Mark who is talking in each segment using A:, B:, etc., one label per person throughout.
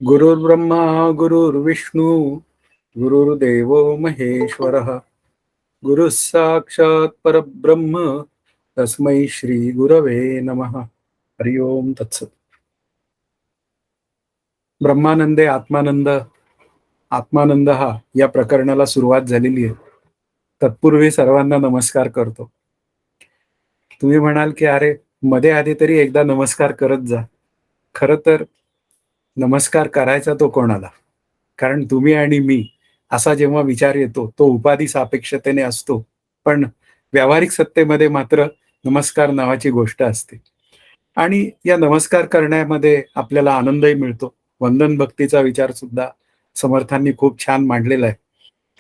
A: गुरुर्ब्रह्मा गुरुर्विष्णू गुरुर्देवो महेश्वरः गुरुः साक्षात् परब्रह्म तस्मै श्री गुरवे नमः. हरि ओम तत्सत. ब्रह्मानंदे आत्मानंद. आत्मानंद हा या प्रकरणाला सुरुवात झालेली आहे. तत्पूर्वी सर्वांना नमस्कार करतो. तुम्ही म्हणाल की अरे मध्ये आधी तरी एकदा नमस्कार करत जा. खरं तर नमस्कार करायचा तो कोणाला? कारण तुम्ही आणि मी असा जेव्हा विचार येतो तो उपाधी सापेक्षतेने असतो, पण व्यावहारिक सत्तेमध्ये मात्र नमस्कार नावाची गोष्ट असते. आणि या नमस्कार करण्यामध्ये आपल्याला आनंदही मिळतो. वंदन भक्तीचा विचार सुद्धा समर्थांनी खूप छान मांडलेला आहे.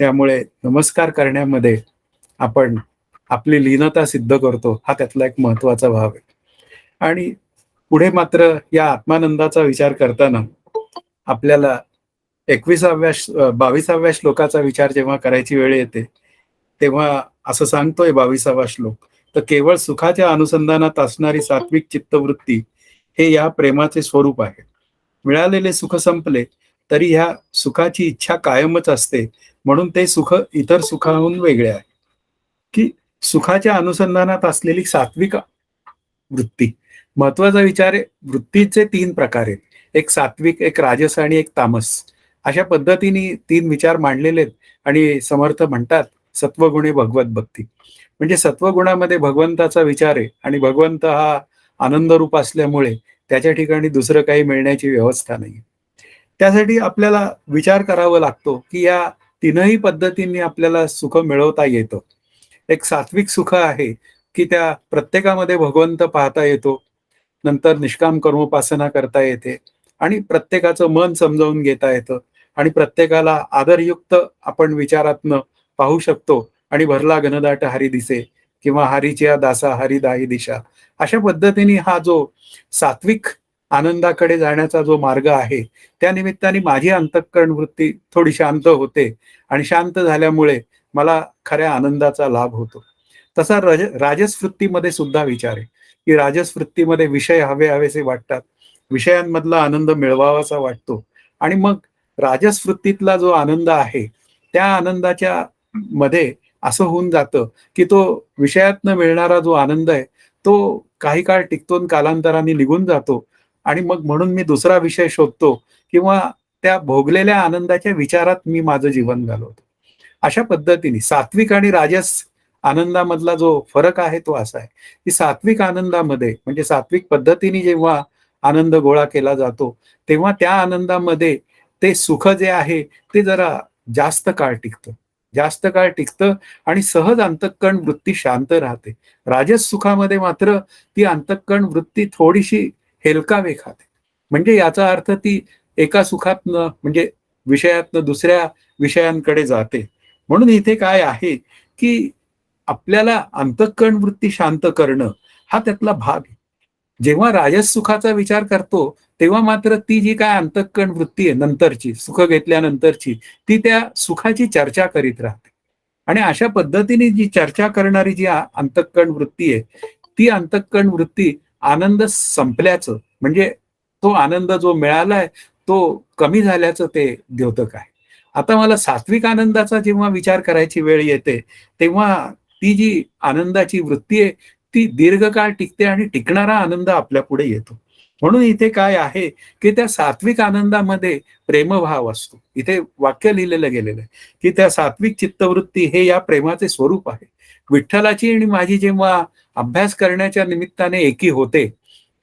A: त्यामुळे नमस्कार करण्यामध्ये आपण आपली लीनता सिद्ध करतो, हा त्यातला एक महत्वाचा भाव आहे. आणि पुढे मात्र या आत्मानंदाचा विचार करताना आपल्याला 22व्या श्लोकाचा विचार जेव्हा करायची वेळ येते, तेव्हा असं सांगतोय 22वा श्लोक, तर केवळ सुखाच्या अनुसंधानात असणारी सात्विक चित्तवृत्ती हे या प्रेमाचे स्वरूप आहे. मिळालेले सुख संपले तरी ह्या सुखाची इच्छा कायमच असते, म्हणून ते सुख इतर सुखाहून वेगळे आहे. की सुखाच्या अनुसंधानात असलेली सात्विक वृत्ती. महत्वाचा विचार आहे. वृत्तीचे 3 प्रकार आहेत. एक सात्विक, एक राजस आणि एक तामस. अशा पद्धतीने 3 विचार मांडलेले आहेत. आणि समर्थ म्हणतात सत्वगुणे भगवत भक्ती. म्हणजे सत्वगुणामध्ये भगवंताचा विचार आहे आणि भगवंत हा आनंद रूप असल्यामुळे त्याच्या ठिकाणी दुसरं काही मिळण्याची व्यवस्था नाही. त्यासाठी आपल्याला विचार करावा लागतो की या तीनही पद्धतींनी आपल्याला सुख मिळवता येतं. एक सात्विक सुख आहे की त्या प्रत्येकामध्ये भगवंत पाहता येतो. नंतर निष्काम कर्मोपासना करता येते आणि प्रत्येकाचं मन समजावून घेता येतं आणि प्रत्येकाला आदरयुक्त आपण विचारातनं पाहू शकतो. आणि भरला घनदाट हरी दिसे किंवा हरीच्या दासा हरिदाही दिशा, अशा पद्धतीने हा जो सात्विक आनंदाकडे जाण्याचा जो मार्ग आहे, त्या निमित्ताने माझी अंतःकरण वृत्ती थोडी शांत होते आणि शांत झाल्यामुळे मला खऱ्या आनंदाचा लाभ होतो. तसा राजस वृत्तीमध्ये सुद्धा विचार आहे की राजस वृत्तीमध्ये विषय हवेसे वाटतात, विषयांमधला आनंद मिळवावासा वाटतो. आणि मग राजस वृत्तीतला जो आनंद आहे त्या आनंदाच्या मध्ये असं होऊन जातं की तो विषयातनं मिळणारा जो आनंद आहे तो काही काळ टिकतो आणि कालांतराने निघून जातो. आणि मग म्हणून मी दुसरा विषय शोधतो किंवा त्या भोगलेल्या आनंदाच्या विचारात मी माझं जीवन घालवतो. अशा पद्धतीने सात्विक आणि राजस आनंदामधला जो फरक आहे तो असा आहे की सात्विक आनंदामध्ये म्हणजे सात्विक पद्धतीने जेव्हा आनंद गोळा केला जातो तेव्हा त्या आनंदामध्ये ते सुख जे आहे ते जरा जास्त काळ टिकतं, जास्त काळ टिकतं आणि सहज अंतःकरण वृत्ती शांत राहते. राजस सुखामध्ये मात्र ती अंतःकरण वृत्ती थोडीशी हेलकावे खाते. म्हणजे याचा अर्थ ती एका सुखातनं म्हणजे विषयातनं दुसऱ्या विषयांकडे जाते. म्हणून इथे काय आहे की आपल्याला अंतःकरण वृत्ती शांत करणं हा त्यातला भाग आहे. जेव्हा राजस सुखाचा विचार करतो तेव्हा मात्र ती जी काय अंतःकरण वृत्ती आहे नंतरची, सुख घेतल्यानंतरची, ती त्या सुखाची चर्चा करीत राहते. आणि अशा पद्धतीने जी चर्चा करणारी जी अंतःकरण वृत्ती आहे ती अंतःकरण वृत्ती आनंद संपल्याचं म्हणजे तो आनंद जो मिळालाय तो कमी झाल्याचं ते द्योतक आहे. आता मला सात्विक आनंदाचा जेव्हा विचार करायची वेळ येते तेव्हा ती जी आनंदाची वृत्ती आहे ती दीर्घकाळ टिकते आणि टिकणारा आनंद आपल्या पुढे येतो. म्हणून इथे काय आहे की त्या सात्विक आनंदामध्ये प्रेमभाव असतो. इथे वाक्य लिहिलेलं गेलेलं आहे की त्या सात्विक चित्तवृत्ती हे या प्रेमाचे स्वरूप आहे. विठ्ठलाची आणि माझी जेव्हा अभ्यास करण्याच्या निमित्ताने एकी होते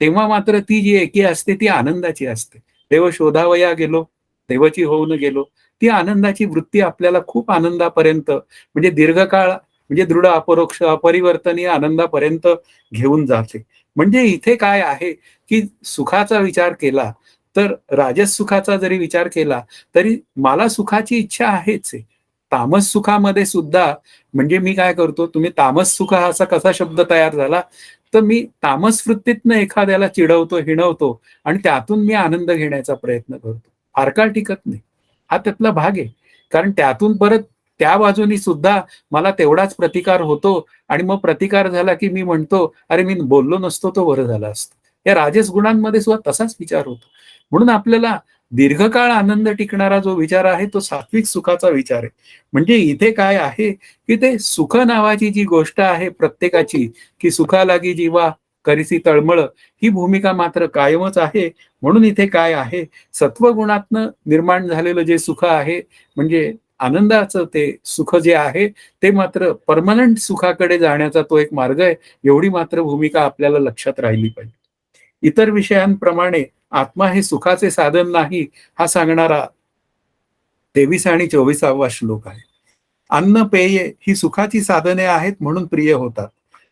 A: तेव्हा मात्र ती जी एकी असते ती आनंदाची असते. देव शोधावया गेलो देवाची होऊन गेलो, ती आनंदाची वृत्ती आपल्याला खूप आनंदापर्यंत म्हणजे दीर्घकाळ म्हणजे दृढ अपरोक्ष अपरिवर्तनीय आनंदापर्यंत घेऊन जाते. म्हणजे इथे काय आहे की सुखाचा विचार केला तर राजस सुखाचा जरी विचार केला तरी मला सुखाची इच्छा आहेच आहे. तामस सुखामध्ये सुद्धा म्हणजे मी काय करतो, तुम्ही तामस सुख हा असा कसा शब्द तयार झाला, तर मी तामस वृत्तीतनं एखाद्याला चिडवतो, हिणवतो आणि त्यातून मी आनंद घेण्याचा प्रयत्न करतो. फार काळ टिकत नाही. हा त्यातला भाग आहे. कारण त्यातून परत त्या बाजूनी सुद्धा मला तेवढाच प्रतिकार होतो आणि मग प्रतिकार झाला की मी म्हणतो, "अरे मी बोललो नसतो तर बरं झालं असतं." या राजस गुणांमध्ये सुद्धा तसाच विचार होतो. म्हणून आपल्याला दीर्घकाळ आनंद टिकणारा जो विचार आहे तो सात्विक सुखाचा विचार आहे. म्हणजे इथे काय आहे, की ते सुख नावाची जी गोष्ट आहे प्रत्येकाची, की सुखा लागी जीवा करीसी तळमळ, ही भूमिका मात्र कायमच आहे. म्हणून इथे काय आहे, सत्वगुणातनं निर्माण झालेलं जे सुख आहे, म्हणजे आनंदाचं ते सुख जे आहे, ते मात्र पर्मनंट सुखाकडे जाण्याचा तो एक मार्ग आहे. एवढी मात्र भूमिका आपल्याला लक्षात राहिली पाहिजे. इतर विषयांप्रमाणे आत्मा हे सुखाचे साधन नाही, हा सांगणारा 23 आणि 24वा श्लोक आहे. अन्न, पेये ही सुखाची साधने आहेत म्हणून प्रिय होतात.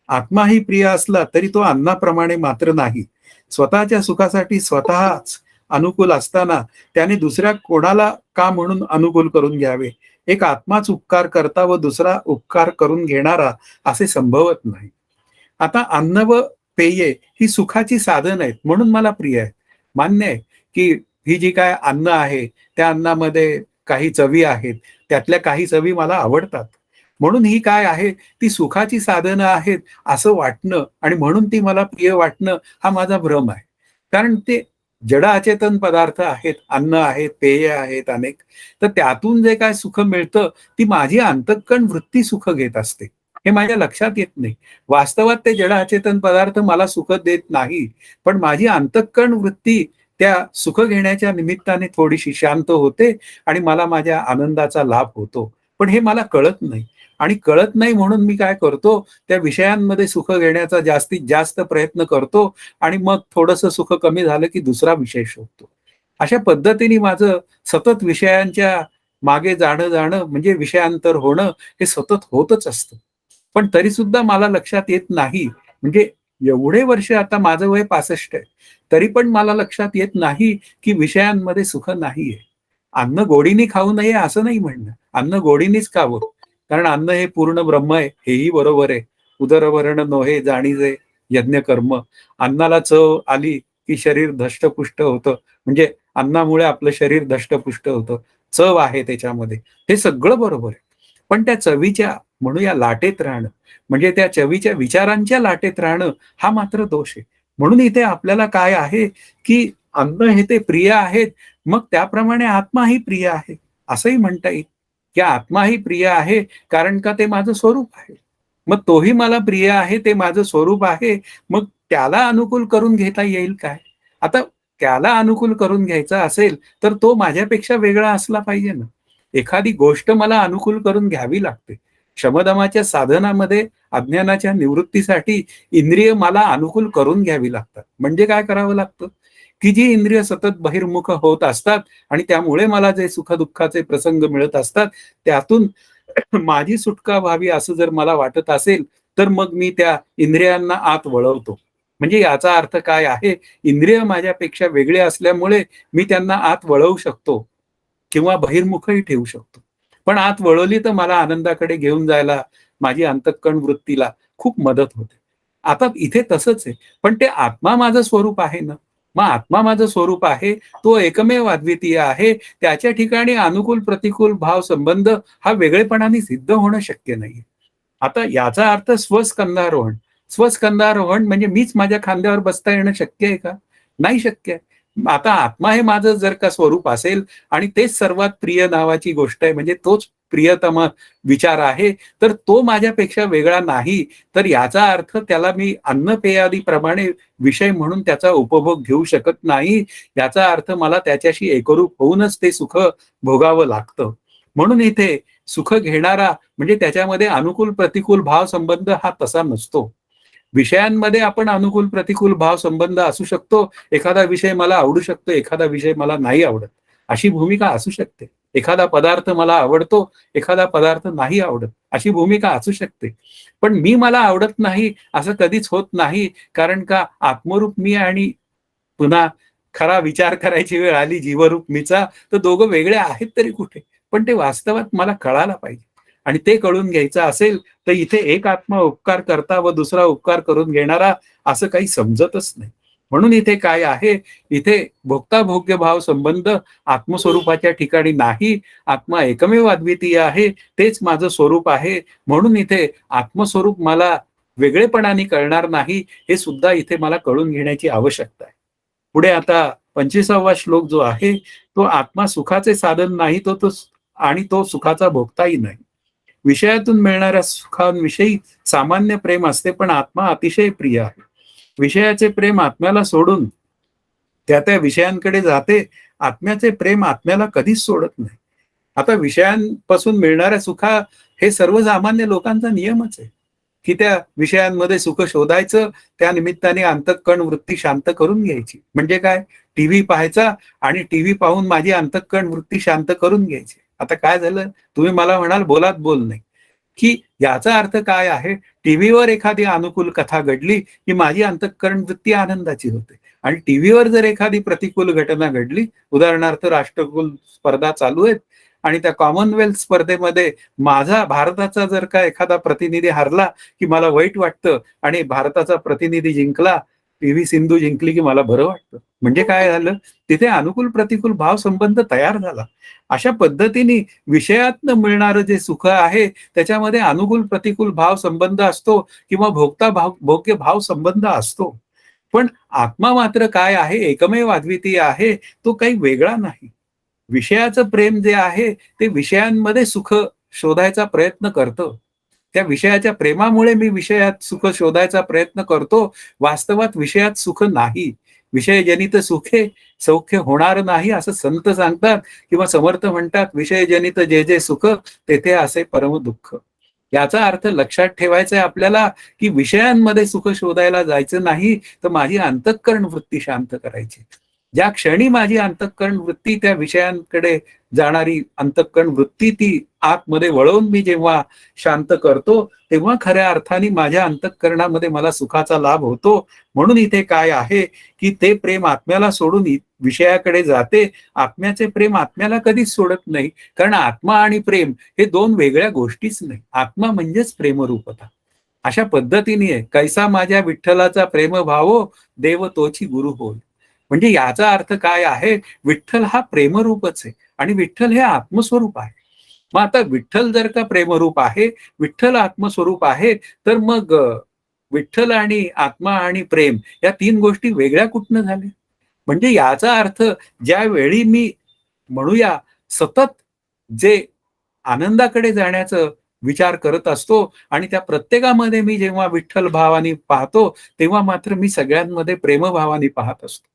A: आत्माही प्रिय असला तरी तो अन्नाप्रमाणे मात्र नाही. स्वतःच्या सुखासाठी स्वतःच अनुकूल असताना त्याने दुसऱ्या कोणाला का म्हणून अनुकूल करून घ्यावे? एक आत्माच उपकार करता व दुसरा उपकार करून घेणारा असे संभवत नाही. आता अन्न व पेये ही सुखाची साधन आहेत म्हणून मला प्रिय आहे. मान्य आहे, की ही जी काय अन्न आहे, त्या अन्नामध्ये काही चवी आहेत. त्यातल्या काही चवी मला आवडतात. म्हणून ही काय आहे, ती सुखाची साधनं आहेत असं वाटणं आणि म्हणून ती मला प्रिय वाटणं हा माझा भ्रम आहे. कारण ते जड अचेतन पदार्थ आहेत, अन्न आहेत, पेय आहेत अनेक. तर त्यातून जे काय सुख मिळतं, ती माझी अंतःकरण वृत्ती सुख घेत असते. हे माझ्या लक्षात येत नाही. वास्तवात ते जड अचेतन पदार्थ मला सुख देत नाही. पण माझी अंतःकरण वृत्ती त्या सुख घेण्याच्या निमित्ताने थोडीशी शांत होते आणि मला माझ्या आनंदाचा लाभ होतो. पण हे मला कळत नाही आणि कळत नाही म्हणून मी काय करतो, त्या विषयांमध्ये सुख घेण्याचा जास्तीत जास्त प्रयत्न करतो आणि मग थोडंसं सुख कमी झालं की दुसरा विषय शोधतो. अशा पद्धतीने माझं सतत विषयांच्या मागे जाणं जाणं म्हणजे विषयांतर होणं हे सतत होतच असतं. पण तरीसुद्धा मला लक्षात येत नाही, म्हणजे एवढे वर्ष आता माझं वय 65 आहे. तरी पण मला लक्षात येत नाही, की विषयांमध्ये सुख नाहीये. अन्न गोडीने खाऊ नये असं नाही म्हणणं. अन्न गोडीनेच खावं. कारण अन्न हे पूर्ण ब्रह्म आहे, हेही बरोबर आहे. उदरवर्ण नोहे जाणीजे यज्ञ कर्म. अन्नाला चव आली, की शरीर धष्टपुष्ट होतं. म्हणजे अन्नामुळे आपलं शरीर धष्टपुष्ट होतं. चव आहे त्याच्यामध्ये. हे सगळं बरोबर आहे. पण त्या चवीच्या म्हणूया लाटेत राहणं, म्हणजे त्या चवीच्या विचारांच्या लाटेत राहणं, हा मात्र दोष आहे. म्हणून इथे आपल्याला काय आहे, की अन्न हे ते प्रिय आहेत, मग त्याप्रमाणे आत्मा ही प्रिय आहे, असंही म्हणता येईल, की आत्मा ही प्रिय आहे, कारण का ते माझं स्वरूप आहे. मग तोही मला प्रिय आहे, ते माझं स्वरूप आहे, मग त्याला अनुकूल करून घेता येईल काय? आता त्याला अनुकूल करून घ्यायचा असेल, तर तो माझ्यापेक्षा वेगळा असला पाहिजे ना. एखादी गोष्ट मला अनुकूल करून घ्यावी लागते. शमदमाच्या साधनामध्ये अज्ञानाच्या निवृत्तीसाठी इंद्रिय मला अनुकूल करून घ्यावी लागतात. म्हणजे काय करावं लागतं? की जी इंद्रिय सतत बहिर्मुख होत असतात आणि त्यामुळे मला जे सुख-दुःखाचे प्रसंग मिळत असतात, त्यातून माझी सुटका व्हावी असं जर मला वाटत असेल, तर मग मी त्या इंद्रियांना आत वळवतो. म्हणजे याचा अर्थ काय आहे? इंद्रिय माझ्यापेक्षा वेगळे असल्यामुळे मी त्यांना आत वळवू शकतो किंवा बहिर्मुखही ठेवू शकतो. पण आत वळवली तर मला आनंदाकडे घेऊन जायला माझी अंतःकरण वृत्तीला खूप मदत होते. आता इथे तसंच आहे. पण ते आत्मा माझं स्वरूप आहे ना. मग आत्मा माझं स्वरूप आहे, तो एकमेव अद्वितीय आहे. त्याच्या ठिकाणी अनुकूल प्रतिकूल भाव संबंध हा वेगळेपणाने सिद्ध होणं शक्य नाहीये. आता याचा अर्थ स्वस्कंधारोहण. स्वस्कंधारोहण म्हणजे मीच माझ्या खांद्यावर बसता येणं शक्य आहे का? नाही शक्य आहे. आता आत्मा हे माझं जर का स्वरूप असेल आणि तेच सर्वात प्रिय नावाची गोष्ट आहे, म्हणजे तोच प्रियतम विचार आहे, तर तो माझ्यापेक्षा वेगळा नाही. तर याचा अर्थ त्याला मी अन्नपेयादीप्रमाणे विषय म्हणून त्याचा उपभोग घेऊ शकत नाही. याचा अर्थ मला त्याच्याशी एकरूप होऊनच ते सुख भोगावं लागतं. म्हणून इथे सुख घेणारा म्हणजे त्याच्यामध्ये अनुकूल प्रतिकूल भाव संबंध हा तसा नसतो. विषयांमध्ये आपण अनुकूल प्रतिकूल भाव संबंध असू शकतो. एखादा विषय मला आवडू शकतो, एखादा विषय मला नाही आवडत. अशी भूमिका असू शकते. एखादा पदार्थ मला आवडतो, एखादा पदार्थ नाही आवडत. अशी भूमिका असू शकते. पण मी मला आवडत नाही असं कधीच होत नाही. कारण का आत्मरूप मी आणि पुन्हा खरा विचार करायची वेळ आली जीवरूप मीचा, तर दोघं वेगळे आहेत तरी कुठे? पण ते वास्तवात मला कळायला पाहिजे आणि ते कळून घ्यायचं असेल, तर इथे एक आत्मा उपकार करता व दुसरा उपकार करून घेणारा असं काही समजतच नाही. म्हणून इथे काय आहे, इथे भोक्ता-भोग्य भाव संबंध आत्मस्वरूपाच्या ठिकाणी नाही. आत्मा एकमेव अद्वितीय आहे. तेच माझं स्वरूप आहे. म्हणून इथे आत्मस्वरूप मला वेगळेपणाने कळणार नाही, हे सुद्धा इथे मला कळून घेण्याची आवश्यकता आहे. पुढे आता 25वा श्लोक जो आहे तो आत्मा सुखाचे साधन नाही आणि तो सुखाचा भोगताही नाही. विषयातून मिळणाऱ्या सुखांविषयी सामान्य प्रेम असते, पण आत्मा अतिशय प्रिय आहे. विषयाचे प्रेम आत्म्याला सोडून त्या त्या विषयांकडे जाते. आत्म्याचे प्रेम आत्म्याला कधीच सोडत नाही. आता विषयांपासून मिळणाऱ्या सुखा हे सर्वसामान्य लोकांचा नियमच आहे, की त्या विषयांमध्ये सुख शोधायचं, त्या निमित्ताने अंतःकरण वृत्ती शांत करून घ्यायची. म्हणजे काय? टीव्ही पाहायचा आणि टीव्ही पाहून माझी अंतःकरण वृत्ती शांत करून घ्यायची. आता काय झालं? तुम्ही मला म्हणाल बोलात बोल नाही, की याचा अर्थ काय आहे? टीव्हीवर एखादी अनुकूल कथा घडली की माझी अंतःकरण वृत्ती आनंदाची होते, आणि टीव्हीवर जर एखादी प्रतिकूल घटना घडली, उदाहरणार्थ राष्ट्रकुल स्पर्धा चालू आहेत आणि त्या कॉमनवेल्थ स्पर्धेमध्ये माझा भारताचा जर का एखादा प्रतिनिधी हरला की मला वाईट वाटतं, आणि भारताचा प्रतिनिधी जिंकला, पी.व्ही. सिंधू जिंकली की मला बरं वाटतं. म्हणजे काय झालं? तिथे अनुकूल प्रतिकूल भाव संबंध तयार झाला. अशा पद्धतीने विषयातनं मिळणारं जे सुख आहे त्याच्यामध्ये अनुकूल प्रतिकूल भाव संबंध असतो किंवा भोग्य भाव संबंध असतो. पण आत्मा मात्र काय आहे? एकमेव अद्वितीय आहे. तो काही वेगळा नाही. विषयाचं प्रेम जे आहे ते विषयांमध्ये सुख शोधायचा प्रयत्न करतं. त्या विषयाच्या प्रेमामुळे मी विषयात सुख शोधायचा प्रयत्न करतो. वास्तवात विषयात सुख नाही. विषयजनित सुखे सौख्य होणार नाही असं संत सांगतात किंवा समर्थ म्हणतात. विषयजनित जे जे सुख तेथे असे परम दुःख. याचा अर्थ लक्षात ठेवायचा आहे आपल्याला, की विषयांमध्ये सुख शोधायला जायचं नाही, तर माझी अंतःकरण वृत्ती शांत करायची. ज्या क्षणी माझी अंतःकरण वृत्ती त्या विषयांकडे जाणारी अंतःकरण वृत्ती ती आतमध्ये वळवून मी जेव्हा शांत करतो, तेव्हा खऱ्या अर्थाने माझ्या अंतःकरणामध्ये मला सुखाचा लाभ होतो. म्हणून इथे काय आहे, की ते प्रेम आत्म्याला सोडून विषयाकडे जाते. आत्म्याचे प्रेम आत्म्याला कधीच सोडत नाही, कारण आत्मा आणि प्रेम हे दोन वेगळ्या गोष्टीच नाही. आत्मा म्हणजेच प्रेमरूपता. अशा पद्धतीने कैसा माझ्या विठ्ठलाचा प्रेम भावो, देव तोची गुरु होय. म्हणजे याचा अर्थ काय आहे? विठ्ठल हा प्रेमरूपच आहे आणि विठ्ठल हे आत्मस्वरूप आहे. मग आता विठ्ठल जर का प्रेमरूप आहे, विठ्ठल आत्मस्वरूप आहे, तर मग विठ्ठल आणि आत्मा आणि प्रेम या तीन गोष्टी वेगळ्या कुठनं झाल्या? म्हणजे याचा अर्थ ज्यावेळी मी म्हणूया सतत जे आनंदाकडे जाण्याचं विचार करत असतो आणि त्या प्रत्येकामध्ये मी जेव्हा विठ्ठल भावानी पाहतो, तेव्हा मात्र मी सगळ्यांमध्ये प्रेमभावानी पाहत असतो.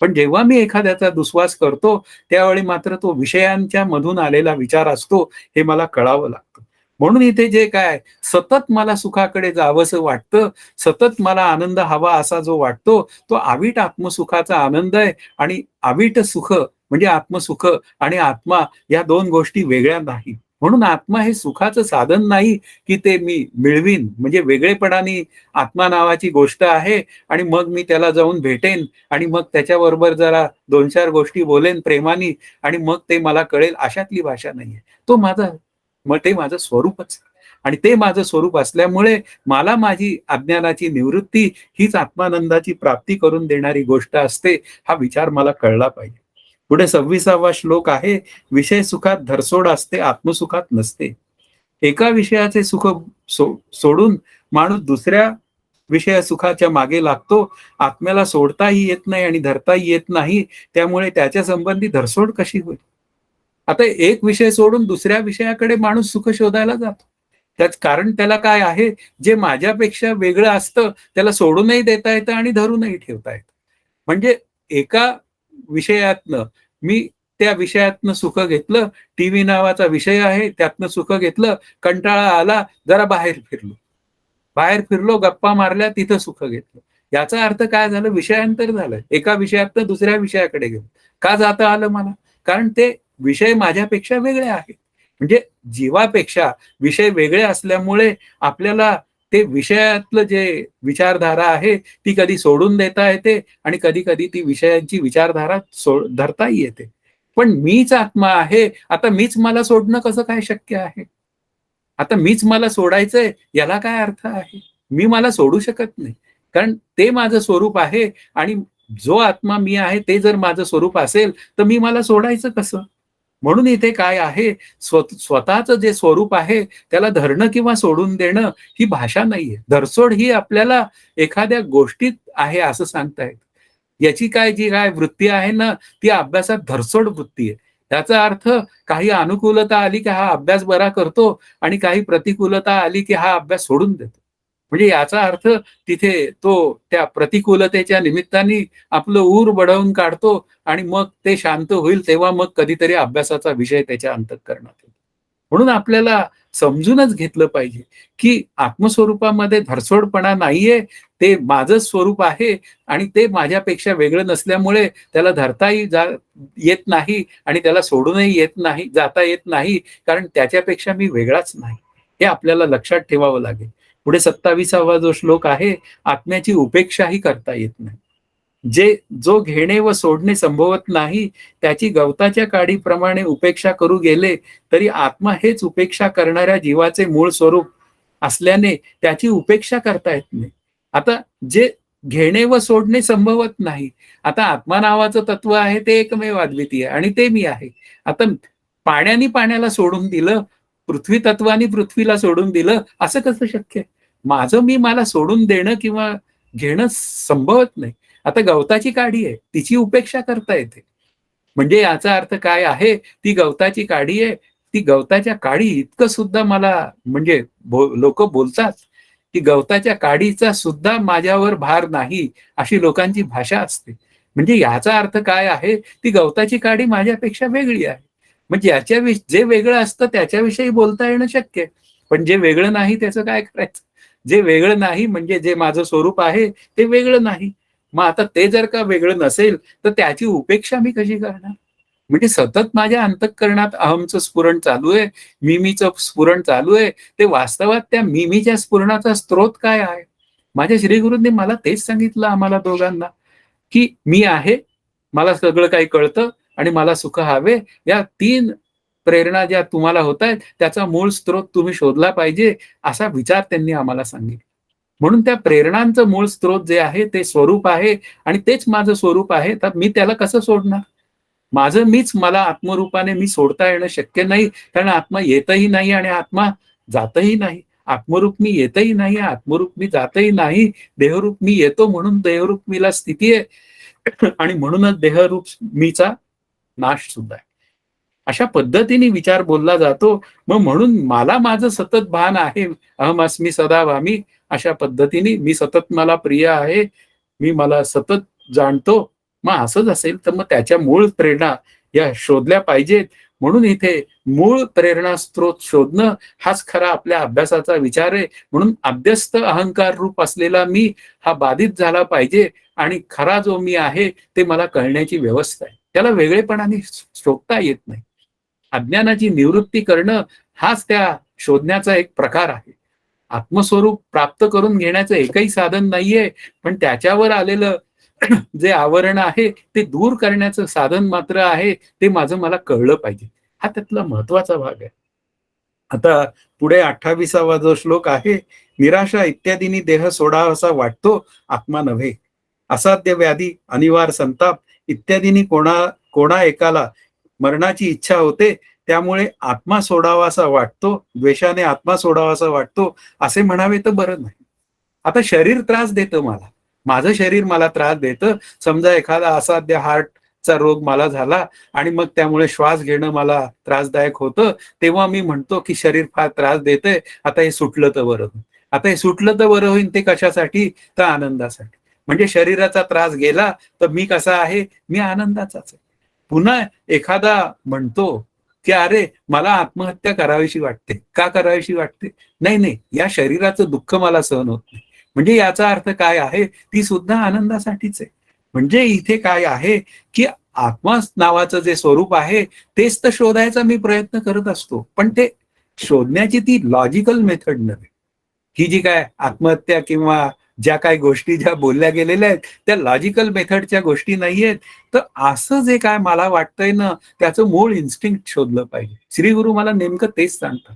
A: पण जेव्हा मी एखाद्याचा दुस्वास करतो, त्यावेळी मात्र तो विषयांच्या मधून आलेला विचार असतो, हे मला कळावं लागतं. म्हणून इथे जे काय सतत मला सुखाकडे जावंसं वाटतं, सतत मला आनंद हवा असा जो वाटतो, तो अवीट आत्मसुखाचा आनंद आहे. आणि अवीट सुख म्हणजे आत्मसुख आणि आत्मा या दोन गोष्टी वेगळ्या नाही. म्हणून आत्मा हे सुखाचं साधन नाही, की ते मी मिळवीन. म्हणजे वेगळेपणाने आत्मा नावाची गोष्ट आहे आणि मग मी त्याला जाऊन भेटेन आणि मग त्याच्याबरोबर जरा 2-4 गोष्टी बोलेन प्रेमाने आणि मग ते मला कळेल, अशातली भाषा नाहीये. ते माझं स्वरूपच. आणि ते माझं स्वरूप असल्यामुळे मला माझी अज्ञानाची निवृत्ती हीच आत्मानंदाची प्राप्ती करून देणारी गोष्ट असते. हा विचार मला कळला पाहिजे. पुढे 26वा श्लोक आहे, विषय सुखात धरसोड असते, आत्मसुखात नसते. एका विषयाचे सुख सोडून माणूस दुसऱ्या विषय सुखाच्या मागे लागतो. आत्म्याला सोडताही येत नाही आणि धरताही येत नाही. त्यामुळे त्याच्या संबंधी धरसोड कशी होईल? आता एक विषय सोडून दुसऱ्या विषयाकडे माणूस सुख शोधायला जातो. त्याच कारण त्याला काय आहे, जे माझ्यापेक्षा वेगळं असतं त्याला सोडूनही देता येतं आणि धरूनही ठेवता येतं. म्हणजे एका विषयातनं मी त्या विषयातनं सुख घेतलं. टीव्ही नावाचा विषय आहे, त्यातनं सुख घेतलं. कंटाळा आला, जरा बाहेर फिरलो, गप्पा मारल्या, तिथं सुख घेतलं. याचा अर्थ काय झालं? विषयांतर झालं. एका विषयातनं दुसऱ्या विषयाकडे गेलो. का जाता आलं मला? कारण ते विषय माझ्यापेक्षा वेगळे आहेत. म्हणजे जीवापेक्षा विषय वेगळे असल्यामुळे आपल्याला ते विषयातलं जे विचारधारा आहे ती कधी सोडून देता येते आणि कधी कधी ती विषयांची विचारधारा धरताही येते. पण मीच आत्मा आहे. आता मीच मला सोडणं कसं काय शक्य आहे? आता मीच मला सोडायचंय याला काय अर्थ आहे? मी मला सोडू शकत नाही. कारण ते माझं स्वरूप आहे आणि जो आत्मा मी आहे ते जर माझं स्वरूप असेल तर मी मला सोडायचं कसं? म्हणून इथे काय आहे, स्वतःचं जे स्वरूप आहे त्याला धरणं किंवा सोडून देणं ही भाषा नाहीये. धरसोड ही आपल्याला एखाद्या गोष्टीत आहे असं सांगतायत. याची जी काय वृत्ती आहे ना, ती अभ्यासात धरसोड वृत्ती आहे. त्याचा अर्थ काही अनुकूलता आली की हा अभ्यास बरा करतो आणि काही प्रतिकूलता आली की हा अभ्यास सोडून देतो. म्हणजे याचा अर्थ तिथे तो त्या प्रतिकूलतेच्या निमित्ताने आपलं ऊर बढवून काढतो आणि मग ते शांत होईल तेव्हा मग कधीतरी अभ्यासाचा विषय त्याच्या अंतःकरणात येतो. म्हणून आपल्याला समजूनच घेतलं पाहिजे की आत्मस्वरूपामध्ये धरसोडपणा नाहीये, ते माझं स्वरूप आहे आणि ते माझ्यापेक्षा वेगळं नसल्यामुळे त्याला धरताही येत नाही आणि त्याला सोडूनही येत नाही, जाता येत नाही, कारण त्याच्यापेक्षा मी वेगळाच नाही. हे आपल्याला लक्षात ठेवावं लागेल. पुढे 27वा जो श्लोक आहे, आत्म्याची उपेक्षाही करता येत नाही. जो घेणे व सोडणे संभवत नाही, त्याची गवताच्या काडीप्रमाणे उपेक्षा करू गेले तरी आत्मा हेच उपेक्षा करणाऱ्या जीवाचे मूळ स्वरूप असल्याने त्याची उपेक्षा करता येत नाही. आता जे घेणे व सोडणे संभवत नाही, आता आत्मा नावाचं तत्व आहे ते एकमेव अद्वितीय आणि ते मी आहे. आता पाण्याने पाण्याला सोडून दिलं, पृथ्वी तत्वाने पृथ्वीला सोडून दिलं, असं कसं शक्य आहे? माझं मी मला सोडून देणं किंवा घेणं संभवत नाही. आता गवताची काडी आहे, तिची उपेक्षा करता येते. म्हणजे याचा अर्थ काय आहे, ती गवताची काडी आहे, ती गवताच्या काडी इतकं सुद्धा मला म्हणजे लोक बोलतात की गवताच्या काडीचा सुद्धा माझ्यावर भार नाही, अशी लोकांची भाषा असते. म्हणजे याचा अर्थ काय आहे, ती गवताची काडी माझ्यापेक्षा वेगळी आहे. म्हणजे जे वेगळं असतं त्याच्याविषयी बोलता येणं शक्य आहे, पण जे वेगळं नाही त्याचं काय करायचं? जे वेगळं नाही म्हणजे जे माझं स्वरूप आहे ते वेगळं नाही. मग आता ते जर का वेगळं नसेल तर त्याची उपेक्षा मी कशी करणार? म्हणजे सतत माझ्या अंतःकरणात अहमचं स्फुरण चालू आहे, मिमीचं स्फुरण चालू आहे. ते वास्तवात त्या मिमीच्या स्फुरणाचा स्रोत काय आहे? माझ्या श्रीगुरूंनी मला तेच सांगितलं आम्हाला दोघांना, की मी आहे, मला सगळं काही कळतं आणि मला सुख हवे. या 3 प्रेरणा ज्या तुम्हाला होतायत त्याचा मूळ स्रोत तुम्ही शोधला पाहिजे, असा विचार त्यांनी आम्हाला सांगितला. म्हणून त्या प्रेरणांचं मूळ स्रोत जे आहे ते स्वरूप आहे आणि तेच माझं स्वरूप आहे. तर मी त्याला कसं सोडणार? माझं मीच मला आत्मरूपाने मी सोडता येणं शक्य नाही, कारण आत्मा येतही नाही आणि आत्मा जातही नाही. आत्मरूप मी येतही नाही, आत्मरूप मी जातही नाही. देहरूप मी येतो म्हणून देहरूप मीला स्थिती आहे आणि म्हणूनच देहरूप मीचा नाश सुद्धा आहे. अशा पद्धतीने विचार बोलला जातो. मग म्हणून मला माझं सतत भान आहे, अहम अस्मी सदा भामी, अशा पद्धतीने मी सतत मला प्रिय आहे, मी मला सतत जाणतो. मग असंच असेल तर मग त्याच्या मूळ प्रेरणा या शोधल्या पाहिजेत. म्हणून इथे मूळ प्रेरणा स्त्रोत शोधणं हाच खरा आपल्या अभ्यासाचा विचार आहे. म्हणून अभ्यस्त अहंकार रूप असलेला मी हा बाधित झाला पाहिजे आणि खरा जो मी आहे ते मला कळण्याची व्यवस्था आहे. त्याला वेगळेपणाने शोधता येत नाही. अज्ञानाची निवृत्ती करणं हाच त्या शोधण्याचा एक प्रकार आहे. आत्मस्वरूप प्राप्त करून घेण्याचं एकही साधन नाहीये, पण त्याच्यावर आलेलं जे आवरण आहे ते दूर करण्याचं साधन मात्र आहे. ते माझं मला कळलं पाहिजे. हा त्यातला महत्वाचा भाग आहे. आता पुढे 28वा जो श्लोक आहे, निराशा इत्यादींनी देह सोडावासा वाटतो, आत्मा नव्हे. असाध्य व्याधी, अनिवार्य संताप इत्यादींनी कोणा एकाला मरणाची इच्छा होते, त्यामुळे आत्मा सोडावासा वाटतो, द्वेषाने आत्मा सोडावासा वाटतो, असे म्हणावे तर बरं नाही. आता शरीर त्रास देतं मला, माझं शरीर मला त्रास देतं. समजा एखादा असाध्य हार्टचा रोग मला झाला आणि मग त्यामुळे श्वास घेणं मला त्रासदायक होतं, तेव्हा मी म्हणतो की शरीर फार त्रास देतंय, आता हे सुटलं तर बरं होईल. आता हे सुटलं तर बरं होईल, ते कशासाठी? तर आनंदासाठी. म्हणजे शरीराचा त्रास गेला तर मी कसा आहे? मी आनंदाचाच आहे. पुन्हा एखादा म्हणतो की अरे मला आत्महत्या करावीशी वाटते. का करावीशी वाटते? नाही नाही, या शरीराचं दुःख मला सहन होत नाही. म्हणजे याचा अर्थ काय आहे? ती सुद्धा आनंदासाठीच आहे. म्हणजे इथे काय आहे की आत्मा नावाचं जे स्वरूप आहे तेच तर शोधायचा मी प्रयत्न करत असतो, पण ते शोधण्याची ती लॉजिकल मेथड नव्हे. ही जी काय आत्महत्या किंवा ज्या काही गोष्टी ज्या बोलल्या गेलेल्या आहेत त्या लॉजिकल मेथडच्या गोष्टी नाहीयेत. तर असं जे काय मला वाटतंय ना, त्याचं मूळ इन्स्टिंक्ट शोधलं पाहिजे. श्री गुरु मला नेमकं तेच सांगतात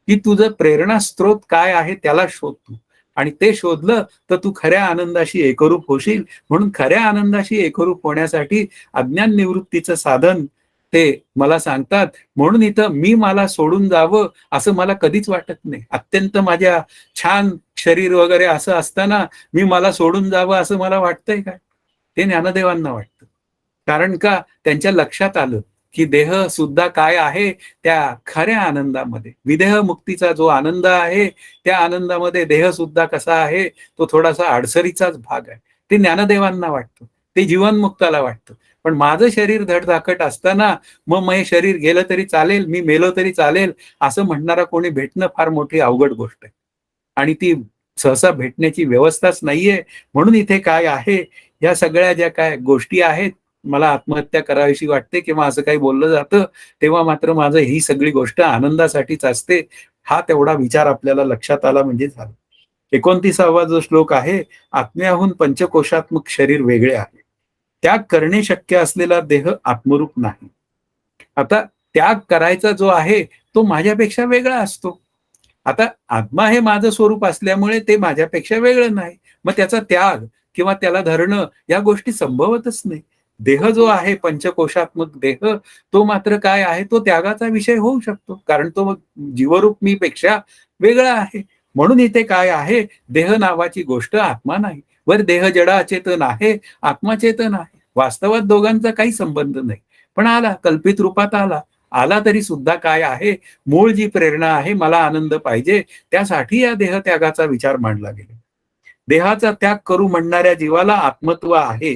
A: की तुझं प्रेरणा स्त्रोत काय आहे त्याला शोध तू, आणि ते शोधलं तर तू खऱ्या आनंदाशी एकरूप होशील. म्हणून खऱ्या आनंदाशी एकरूप होण्यासाठी अज्ञान निवृत्तीचं साधन ते मला सांगतात. म्हणून इथं मी मला सोडून जावं असं मला कधीच वाटत नाही. अत्यंत माझ्या छान शरीर वगैरे असं असताना मी मला सोडून जावं असं मला वाटतंय काय? हे ज्ञानदेवांना वाटतं. कारण का त्यांच्या लक्षात आलं, की देह सुद्धा काय आहे त्या खऱ्या आनंदामध्ये. विदेह मुक्तीचा जो आनंद आहे, त्या आनंदामध्ये देह सुद्धा कसा आहे, तो थोडासा अडसरीचाच भाग आहे. ते ज्ञानदेवांना वाटतं. ते जीवनमुक्ताला वाटतं. पण माझं शरीर धडधाकट असताना मग हे शरीर गेलं तरी चालेल, मी मेलो तरी चालेल, असं म्हणणारा कोणी भेटणं फार मोठी अवघड गोष्ट आहे. आणि ती सहसा भेटण्याची व्यवस्थाच नाहीये. म्हणून इथे काय आहे, या सगळ्या ज्या काय गोष्टी आहेत, मला आत्महत्या करावीशी वाटते किंवा असं काही बोललं जातं, तेव्हा मात्र माझं ही सगळी गोष्ट आनंदासाठीच असते. हा तेवढा विचार आपल्याला लक्षात आला म्हणजे झालं. 29वा जो श्लोक आहे, आत्म्याहून पंचकोशात्मक शरीर वेगळे आहे. त्याग करणे शक्य असलेला देह आत्मरूप नाही. आता त्याग करायचा जो आहे, तो माझ्यापेक्षा वेगळा असतो. आता आत्मा हे माझं स्वरूप असल्यामुळे ते माझ्यापेक्षा वेगळं नाही. मग त्याचा त्याग किंवा त्याला धरणं या गोष्टी संभवतच नाही. देह जो आहे पंचकोशात्मक देह, तो मात्र काय आहे, तो त्यागाचा विषय होऊ शकतो. कारण तो जीवरूप मी पेक्षा वेगळा आहे. म्हणून इथे काय आहे, देह नावाची गोष्ट आत्मा नाही. वर देह जड अचेतन आहे, आत्मा चेतन आहे. वास्तवात दोघांचा काही संबंध नाही. पण आला, कल्पित रूपात आला. आला तरी सुद्धा काय आहे, मूळ जी प्रेरणा आहे, मला आनंद पाहिजे, त्यासाठी या देहत्यागाचा विचार मांडला गेला. देहाचा त्याग करू म्हणणाऱ्या जीवाला आत्मत्व आहे,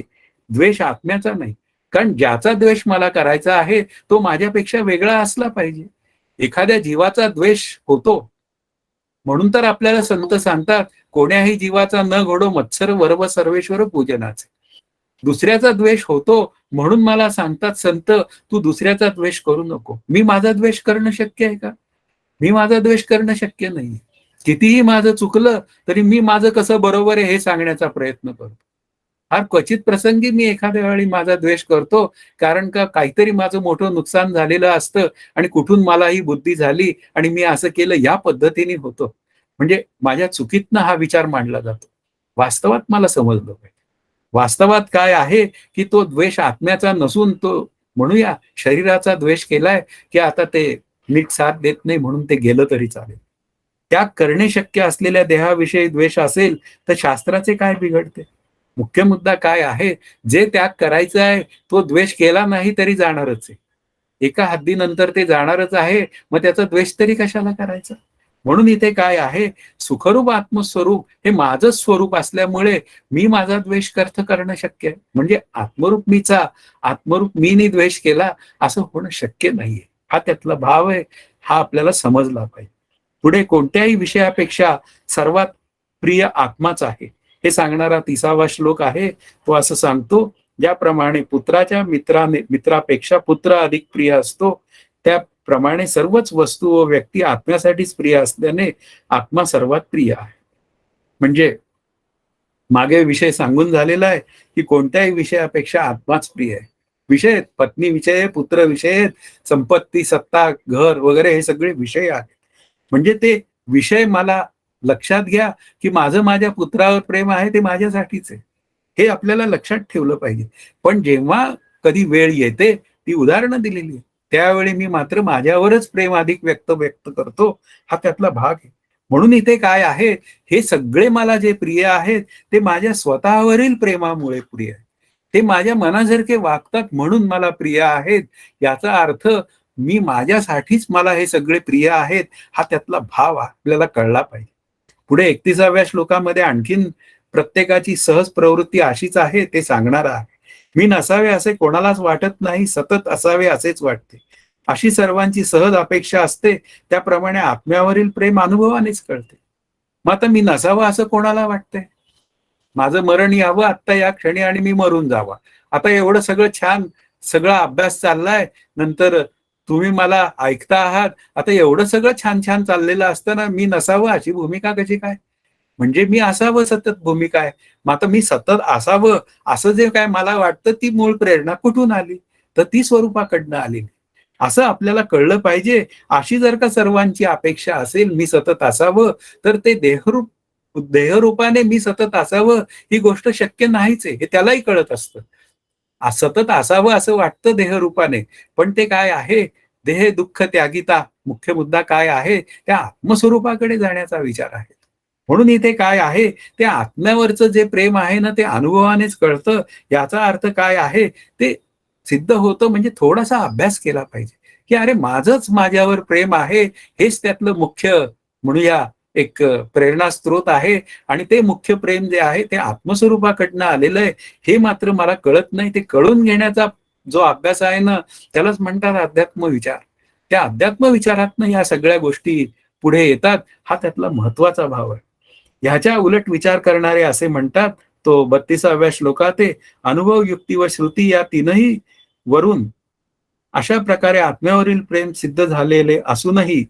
A: द्वेष आत्म्याचा नाही. कारण ज्याचा द्वेष मला करायचा आहे, तो माझ्यापेक्षा वेगळा असला पाहिजे. एखाद्या जीवाचा द्वेष होतो म्हणून तर आपल्याला संत सांगतात, कोण्याही जीवाचा न घडो मत्सर वर्व सर्वेश्वर पूजनाचे. दुसऱ्याचा द्वेष होतो म्हणून मला सांगतात संत, तू दुसऱ्याचा द्वेष करू नको. मी माझा द्वेष करणं शक्य आहे का? मी माझा द्वेष करणं शक्य नाही. कितीही माझं चुकलं तरी मी माझं कसं बरोबर आहे हे सांगण्याचा प्रयत्न करतो. फार क्वचित प्रसंगी मी एखाद्या वेळी माझा द्वेष करतो, कारण का काहीतरी माझं मोठं नुकसान झालेलं असतं आणि कुठून मला ही बुद्धी झाली आणि मी असं केलं, या पद्धतीने होतं. म्हणजे माझ्या चुकीतनं हा विचार मांडला जातो. वास्तवात मला समजलं पाहिजे. वास्तवात काय आहे, की तो द्वेष आत्म्याचा नसून तो म्हणूया शरीराचा द्वेष केलाय, की आता ते नीट साथ देत नाही म्हणून ते गेलं तरी चालेल. त्याग करणे शक्य असलेल्या देहाविषयी द्वेष असेल तर शास्त्राचे काय बिघडते? मुख्य मुद्दा काय आहे, जे त्याग करायचा आहे तो द्वेष केला नाही तरी जाणारच आहे. एका हद्दीनंतर ते जाणारच आहे, मग त्याचा द्वेष तरी कशाला करायचा? म्हणून इथे काय आहे, सुखरूप आत्मस्वरूप हे माझं स्वरूप असल्यामुळे मी माझा द्वेष करणं शक्य आहे. म्हणजे आत्मरूप मीनी द्वेष केला असं होणं शक्य नाहीये. हा त्यातला भाव आहे, हा आपल्याला समजला पाहिजे. पुढे कोणत्याही विषयापेक्षा सर्वात प्रिय आत्माच आहे हे सांगणारा 30वा श्लोक आहे. तो असं सांगतो, ज्याप्रमाणे पुत्राच्या मित्रापेक्षा पुत्र अधिक प्रिय असतो, त्याप्रमाणे सर्वच वस्तू व व्यक्ती आत्म्यासाठीच प्रिय असल्याने आत्मा सर्वात प्रिय आहे. म्हणजे मागे विषय सांगून झालेला आहे, की कोणत्याही विषयापेक्षा आत्माच प्रिय आहे. विषय पत्नी विषय, पुत्र विषय, संपत्ती, सत्ता, घर वगैरे हे सगळे विषय आहेत. म्हणजे ते विषय मला लक्षात घ्या, की माझं माझ्या पुत्रावर प्रेम आहे ते माझ्यासाठीच आहे. हे आपल्याला लक्षात ठेवलं पाहिजे. पण जेव्हा कधी वेळ येते, ती उदाहरणं दिलेली आहे. त्यावेळी मी मात्र माझ्यावरच प्रेम अधिक व्यक्त करतो. हा त्यातला भाग आहे. म्हणून इथे काय आहे, हे सगळे मला जे प्रिय आहेत, ते माझ्या स्वतःवरील प्रेमामुळे प्रिय आहे. ते माझ्या मनासारखे वागतात म्हणून मला प्रिय आहेत. याचा अर्थ मी माझ्यासाठीच मला हे सगळे प्रिय आहेत, हा त्यातला भाव आपल्याला कळला पाहिजे. पुढे 31व्या श्लोकामध्ये आणखीन प्रत्येकाची सहज प्रवृत्ती अशीच आहे ते सांगणार आहे. मी नसावे असे कोणालाच वाटत नाही, सतत असावे असेच वाटते. अशी सर्वांची सहज अपेक्षा असते, त्याप्रमाणे आत्म्यावरील प्रेम अनुभवानेच कळते. मग आता मी नसावं असं कोणाला वाटतंय? माझं मरण यावं आत्ता या क्षणी आणि मी मरून जावा. आता एवढं सगळं छान सगळा अभ्यास चाललाय, नंतर तुम्ही मला ऐकता आहात. आता एवढं सगळं छान छान चाललेलं असताना मी नसावं अशी भूमिका कशी काय? म्हणजे मी असावं सतत भूमिका आहे. मग आता मी सतत असावं असं जे काय मला वाटतं, ती मूळ प्रेरणा कुठून आली? तर ती स्वरूपाकडनं आली. असं आपल्याला कळलं पाहिजे. अशी जर का सर्वांची अपेक्षा असेल, मी सतत असावं, तर ते देहरूपाने मी सतत असावं ही गोष्ट शक्य नाहीच आहे, हे त्यालाही कळत असतं. सतत असावं असं वाटतं देहरूपाने, पण ते काय आहे, दुःख त्यागिता. मुख्य मुद्दा काय आहे, त्या आत्मस्वरूपाकडे जाण्याचा विचार आहे. म्हणून इथे काय आहे, ते आत्म्यावरचं जे प्रेम आहे ना, ते अनुभवानेच कळतं. याचा अर्थ काय आहे, ते सिद्ध होतं म्हणजे थोडासा अभ्यास केला पाहिजे, की अरे माझंच माझ्यावर प्रेम आहे, हेच त्यातलं मुख्य म्हणूया एक प्रेरणास्त्रोत आहे आणि ते मुख्य प्रेम जे आहे ते आत्मस्वरूपाकडनं आलेलं आहे, हे मात्र मला कळत नाही. ते कळून घेण्याचा जो अभ्यास आहे ना, त्यालाच म्हणतात अध्यात्म विचार. त्या अध्यात्म विचारातनं या सगळ्या गोष्टी पुढे येतात. हा त्यातला महत्वाचा भाव आहे. ह्याच्या उलट विचार करणारे असे म्हणतात, तो 32व्या श्लोकात आहे, अनुभव, युक्ती व श्रुती या तीनही वरून अशा प्रकारे आत्म्यावरील प्रेम सिद्ध झालेले असूनही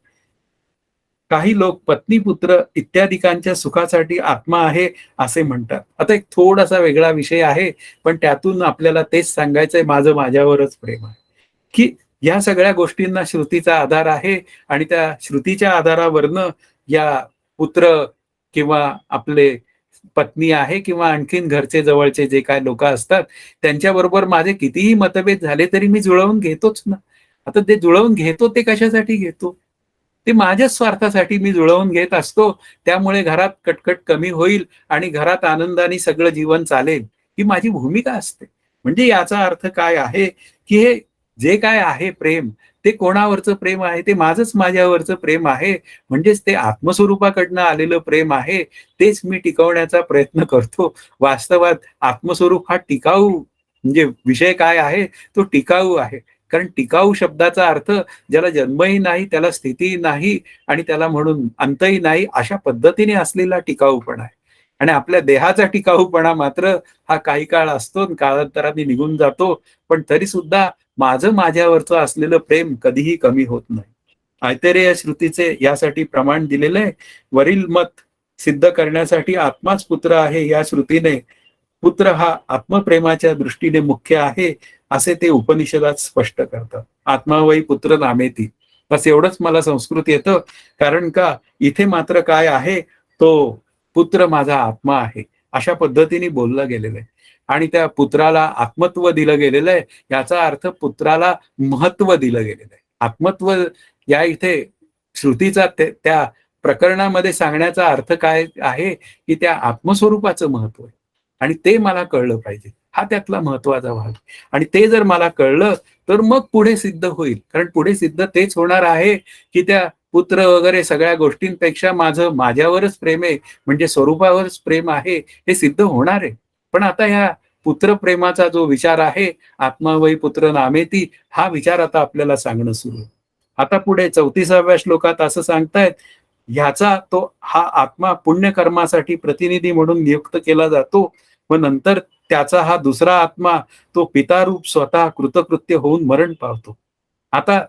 A: काही लोक पत्नी, पुत्र इत्यादिकांच्या सुखासाठी आत्मा आहे असे म्हणतात. आता एक थोडासा वेगळा विषय आहे, पण त्यातून आपल्याला तेच सांगायचंय, माझं माझ्यावरच प्रेम आहे. की या सगळ्या गोष्टींना श्रुतीचा आधार आहे आणि त्या श्रुतीच्या आधारावरनं या पुत्र किंवा आपले पत्नी आहे किंवा आणखीन घरचे जवळचे जे काही लोक असतात, त्यांच्याबरोबर माझे कितीही मतभेद झाले तरी मी जुळवून घेतोच ना. आता ते जुळवून घेतो ते कशासाठी घेतो? ते माझ्याच स्वार्थासाठी मी जुळवून घेत असतो. त्यामुळे घरात कटकट कमी होईल आणि घरात आनंदाने सगळं जीवन चालेल, ही माझी भूमिका असते. म्हणजे याचा अर्थ काय आहे, की हे जे काय आहे प्रेम, ते कोणावरचं प्रेम आहे? ते माझंच माझ्यावरचं प्रेम आहे. म्हणजेच ते आत्मस्वरूपाकडनं आलेलं प्रेम आहे. तेच मी टिकवण्याचा प्रयत्न करतो. वास्तवात आत्मस्वरूप हा टिकाऊ म्हणजे विषय काय आहे? तो टिकाऊ आहे. कारण टिकाऊ शब्दाचा अर्थ ज्याला जन्मही नाही, त्याला स्थितीही नाही आणि त्याला म्हणून अंतही नाही, अशा पद्धतीने असलेला टिकाऊपणा आहे. आणि आपल्या देहाचा टिकाऊपणा मात्र हा काही काळ असतो आणि कालांतराने निघून जातो. पण तरी सुद्धा माझं माझ्यावरचं असलेलं प्रेम कधीही कमी होत नाही. ऐतरेय श्रुतीचे यासाठी प्रमाण दिलेलं आहे. वरील मत सिद्ध करण्यासाठी आत्माच पुत्र आहे या श्रुतीने पुत्र हा आत्मप्रेमाच्या दृष्टीने मुख्य आहे, असे ते उपनिषदात स्पष्ट करतात. आत्मा वै पुत्र नामेती. बस एवढंच मला संस्कृत येतं. कारण का इथे मात्र काय आहे, तो पुत्र माझा आत्मा आहे. अशा पद्धतीने बोललं गेलेलं आहे. आणि त्या पुत्राला आत्मत्व दिलं गेलेलं आहे. याचा अर्थ पुत्राला महत्व दिलं गेलेलं आहे. आत्मत्व या इथे श्रुतीचा त्या प्रकरणामध्ये सांगण्याचा अर्थ काय आहे, की त्या आत्मस्वरूपाचं महत्व आहे. आणि ते मला कळलं पाहिजे. हा त्यातला महत्वाचा भाग आहे. आणि ते जर मला कळलं, तर मग पुढे सिद्ध होईल. कारण पुढे सिद्ध तेच होणार आहे, की त्या पुत्र वगैरे सगळ्या गोष्टींपेक्षा माझं माझ्यावरच प्रेम आहे, म्हणजे स्वरूपावरच प्रेम आहे, हे सिद्ध होणार आहे. पण आता ह्या पुत्रप्रेमाचा जो विचार आहे, आत्मा वै पुत्र नामेती, हा विचार आता आपल्याला सांगणं सुरू आहे. आता पुढे 34व्या श्लोकात असं सांगतायत, ह्याचा तो हा आत्मा पुण्यकर्मासाठी प्रतिनिधी म्हणून नियुक्त केला जातो व नंतर त्याचा हा दुसरा आत्मा तो पितारूप स्वतः कृतकृत्य होऊन मरण पावतो. आता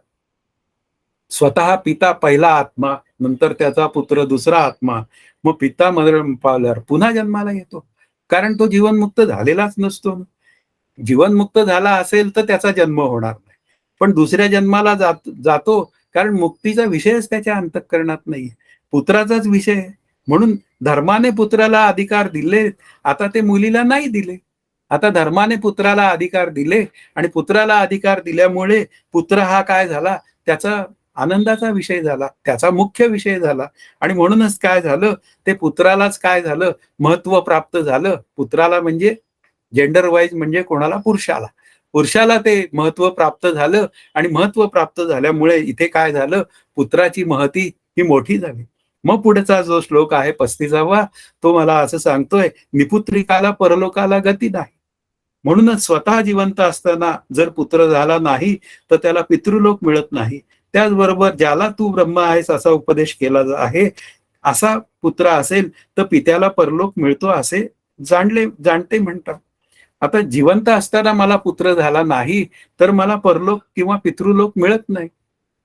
A: स्वतः पिता पहिला आत्मा, नंतर त्याचा पुत्र दुसरा आत्मा, मग पिता मरण पावल्यावर पुन्हा जन्माला येतो. कारण तो जीवनमुक्त झालेलाच नसतो. जीवनमुक्त झाला असेल तर त्याचा जन्म होणार नाही. पण दुसऱ्या जन्माला जातो कारण मुक्तीचा विषयच त्याच्या अंतःकरणात नाहीये. पुत्राचाच विषय आहे. म्हणून धर्माने पुत्राला अधिकार दिले, आता ते मुलीला नाही दिले. आता धर्माने पुत्राला अधिकार दिले आणि पुत्राला अधिकार दिल्यामुळे पुत्र हा काय झाला, त्याचा आनंदाचा विषय झाला, त्याचा मुख्य विषय झाला आणि म्हणूनच काय झालं, ते पुत्रालाच काय झालं, महत्व प्राप्त झालं. पुत्राला म्हणजे जेंडर वाईज म्हणजे कोणाला, पुरुषाला. पुरुषाला ते महत्व प्राप्त झालं आणि महत्व प्राप्त झाल्यामुळे इथे काय झालं, पुत्राची महती ही मोठी झाली. मग पुढचा जो श्लोक आहे 35वा, तो मला असं सांगतोय, निपुत्रिकाला परलोकाला गती नाही. म्हणूनच स्वतः जिवंत असताना जर पुत्र झाला नाही, तर त्याला पितृलोक मिळत नाही. त्याचबरोबर ज्याला तू ब्रह्म आहेस असा उपदेश केला आहे, असा पुत्र असेल तर पित्याला परलोक मिळतो असे जाणते म्हणतात. आता जिवंत असताना मला पुत्र झाला नाही, तर मला परलोक किंवा पितृलोक मिळत नाही.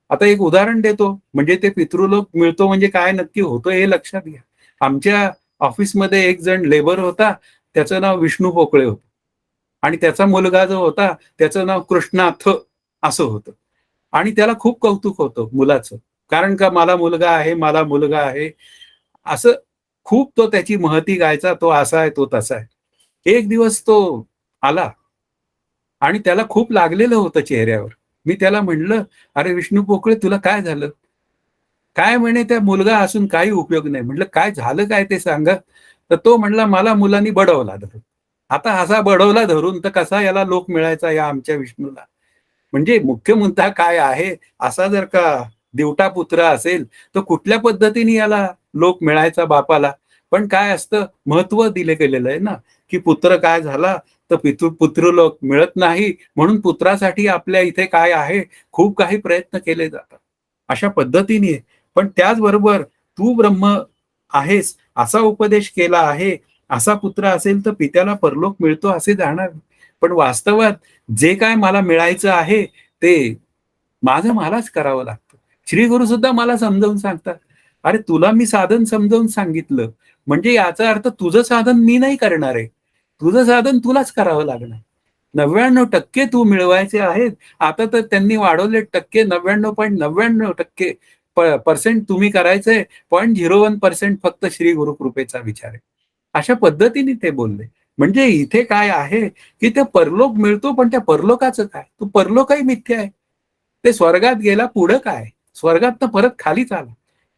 A: आता एक उदाहरण देतो, म्हणजे ते पितृलोक मिळतो म्हणजे काय नक्की होतं हे लक्षात घ्या. आमच्या ऑफिसमध्ये एक जण लेबर होता, त्याचं नाव विष्णू पोकळे होतं. आणि त्याचा मुलगा जो होता, त्याचं नाव कृष्णाथ असं होतं. आणि त्याला खूप कौतुक होतं मुलाचं. कारण का मला मुलगा आहे, मला मुलगा आहे. असं खूप तो त्याची महती गायचा, तो असा आहे, तो तसा आहे. एक दिवस तो आला आणि त्याला खूप लागलेलं होतं चेहऱ्यावर. मी त्याला म्हणलं, "अरे विष्णू पोकळे, तुला काय झालं?" काय म्हणे त्या मुलगा असून काही उपयोग नाही. म्हटलं काय झालं काय ते सांगा? तर तो म्हणला मला मुलांनी बडवला धरून. आता असा बडवला धरून तर कसा याला लोक मिळायचा या आमच्या विष्णूला? म्हणजे मुख्य मुद्दा काय आहे, असा जर का दिवटा पुत्र असेल, तर कुठल्या पद्धतीने याला लोक मिळायचा बापाला? पण काय असतं महत्त्व दिले गेलेलं आहे ना, की पुत्र काय झाला तर पुत्रलोक मिळत नाही, म्हणून पुत्रासाठी आपल्या इथे काय आहे, खूप काही प्रयत्न केले जातात. अशा पद्धतीने पण त्याचबरोबर तू ब्रह्म आहेस, असा उपदेश केला आहे. असा पुत्र असेल तर पित्याला परलोक मिळतो असे जाणार. पण वास्तवात जे काय मला मिळायचं आहे, ते माझं मलाच करावं लागतं. श्री गुरु सुद्धा मला समजावून सांगतात, "अरे तुला मी साधन समजावून सांगितलं, म्हणजे याचा अर्थ तुझं साधन मी नाही करणार आहे. तुझं साधन तुलाच करावं लागणार. 99% तू मिळवायचे आहेत. आता तर त्यांनी वाढवले टक्के 99.99% पर्सेंट तुम्ही करायचंय. 0.01% फक्त श्री गुरु कृपेचा विचार आहे." अशा पद्धतीने ते बोलले. म्हणजे इथे काय आहे, की ते परलोक मिळतो, पण त्या परलोकाचं काय? तो परलोकही मिथ्या आहे. ते स्वर्गात गेला पुढं काय? स्वर्गातनं परत खालीच आला.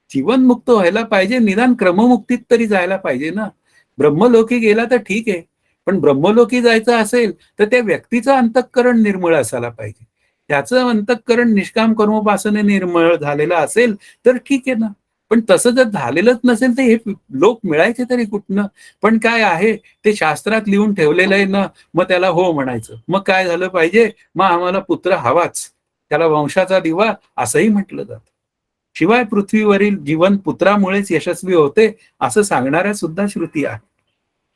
A: जीवनमुक्त व्हायला पाहिजे, निदान क्रममुक्तीत तरी जायला पाहिजे ना. ब्रह्मलोकी गेला तर ठीक आहे. पण ब्रह्मलोकी जायचं असेल, तर त्या व्यक्तीचं अंतःकरण निर्मळ असायला पाहिजे. त्याचं अंतःकरण निष्काम कर्मोपासने निर्मळ झालेलं असेल, तर ठीक आहे ना. पण तसं जर झालेलंच नसेल, तर हे लोक मिळायचे तरी कुठनं? पण काय आहे, ते शास्त्रात लिहून ठेवलेलं आहे ना, मग त्याला हो म्हणायचं. मग काय झालं पाहिजे? मग आम्हाला पुत्र हवाच. त्याला वंशाचा दिवा असंही म्हटलं जातं. शिवाय पृथ्वीवरील जीवन पुत्रामुळेच यशस्वी होते, असं सांगणाऱ्या सुद्धा श्रुती आहेत.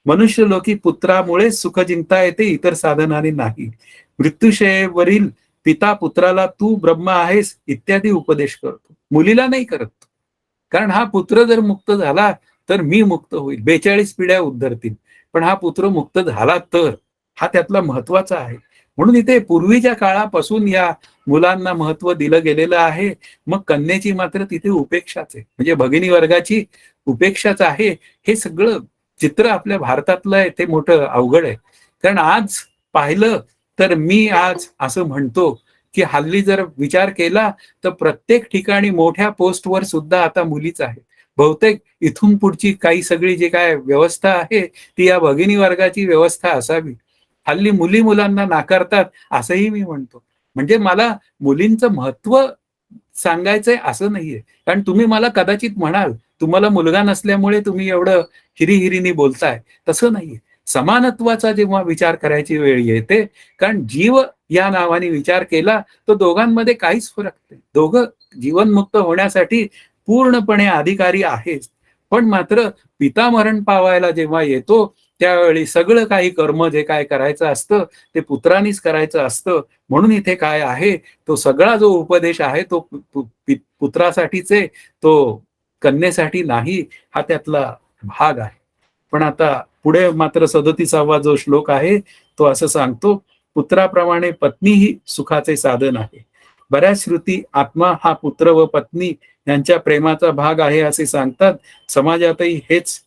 A: मनुष्यलोकी पुत्रामुळेच सुख जिंकता येते, इतर साधनाने नाही. मृत्यूशयेवरील पिता पुत्राला तू ब्रह्म आहेस इत्यादी उपदेश करतो. मुलीला नाही करत. कारण हा पुत्र जर मुक्त झाला, तर मी मुक्त होईल. 42 पिढ्या उद्धरतील. पण हा पुत्र मुक्त झाला तर, हा त्यातला महत्वाचा आहे. म्हणून इथे पूर्वीच्या काळापासून या मुलांना महत्त्व दिलं गेलेलं आहे. मग कन्येची मात्र तिथे उपेक्षाच आहे. म्हणजे भगिनी वर्गाची उपेक्षाच आहे. हे सगळं चित्र आपल्या भारतातलं आहे ते मोठं अवघड आहे. कारण आज पाहिलं तर मी आज असं म्हणतो, की हल्ली जर विचार केला तर प्रत्येक ठिकाणी मोठ्या पोस्टवर सुद्धा आता मुलीच आहेत. बहुतेक इथून पुढची काही सगळी जी काय व्यवस्था आहे, ती या भगिनी वर्गाची व्यवस्था असावी. हल्ली मुली-मुलांना नाकारतात असंही मी म्हणतो. म्हणजे मला मुलींचं महत्त्व सांगायचंय असं नाहीये. कारण तुम्ही मला कदाचित म्हणाल, तुम्हाला मुलगा नसल्यामुळे तुम्ही एवढं हिरी-हिरीने बोलताय. तसं नाहीये. समानत्वाचा जेव्हा विचार करायची वेळ येते, कारण जीव या नावाने विचार केला, तर दोघांमध्ये काहीच फरक नाही. दोघं जीवनमुक्त होण्यासाठी पूर्णपणे अधिकारी आहेच. पण मात्र पिता मरण पावायला जेव्हा येतो, त्यावेळी सगळं काही कर्म जे काय करायचं असतं, ते पुत्रानीच करायचं असतं. म्हणून इथे काय आहे, तो सगळा जो उपदेश आहे तो पुत्रासाठीच आहे, तो कन्येसाठी नाही, हा त्यातला भाग आहे. पण आता पुढे मात्र 37वा जो श्लोक आहे, तो असं सांगतो, पुत्राप्रमाणे पत्नी ही सुखाचे साधन आहे. बऱ्याच श्रुती आत्मा हा पुत्र व पत्नी यांच्या प्रेमाचा भाग आहे असे सांगतात. समाजातही हेच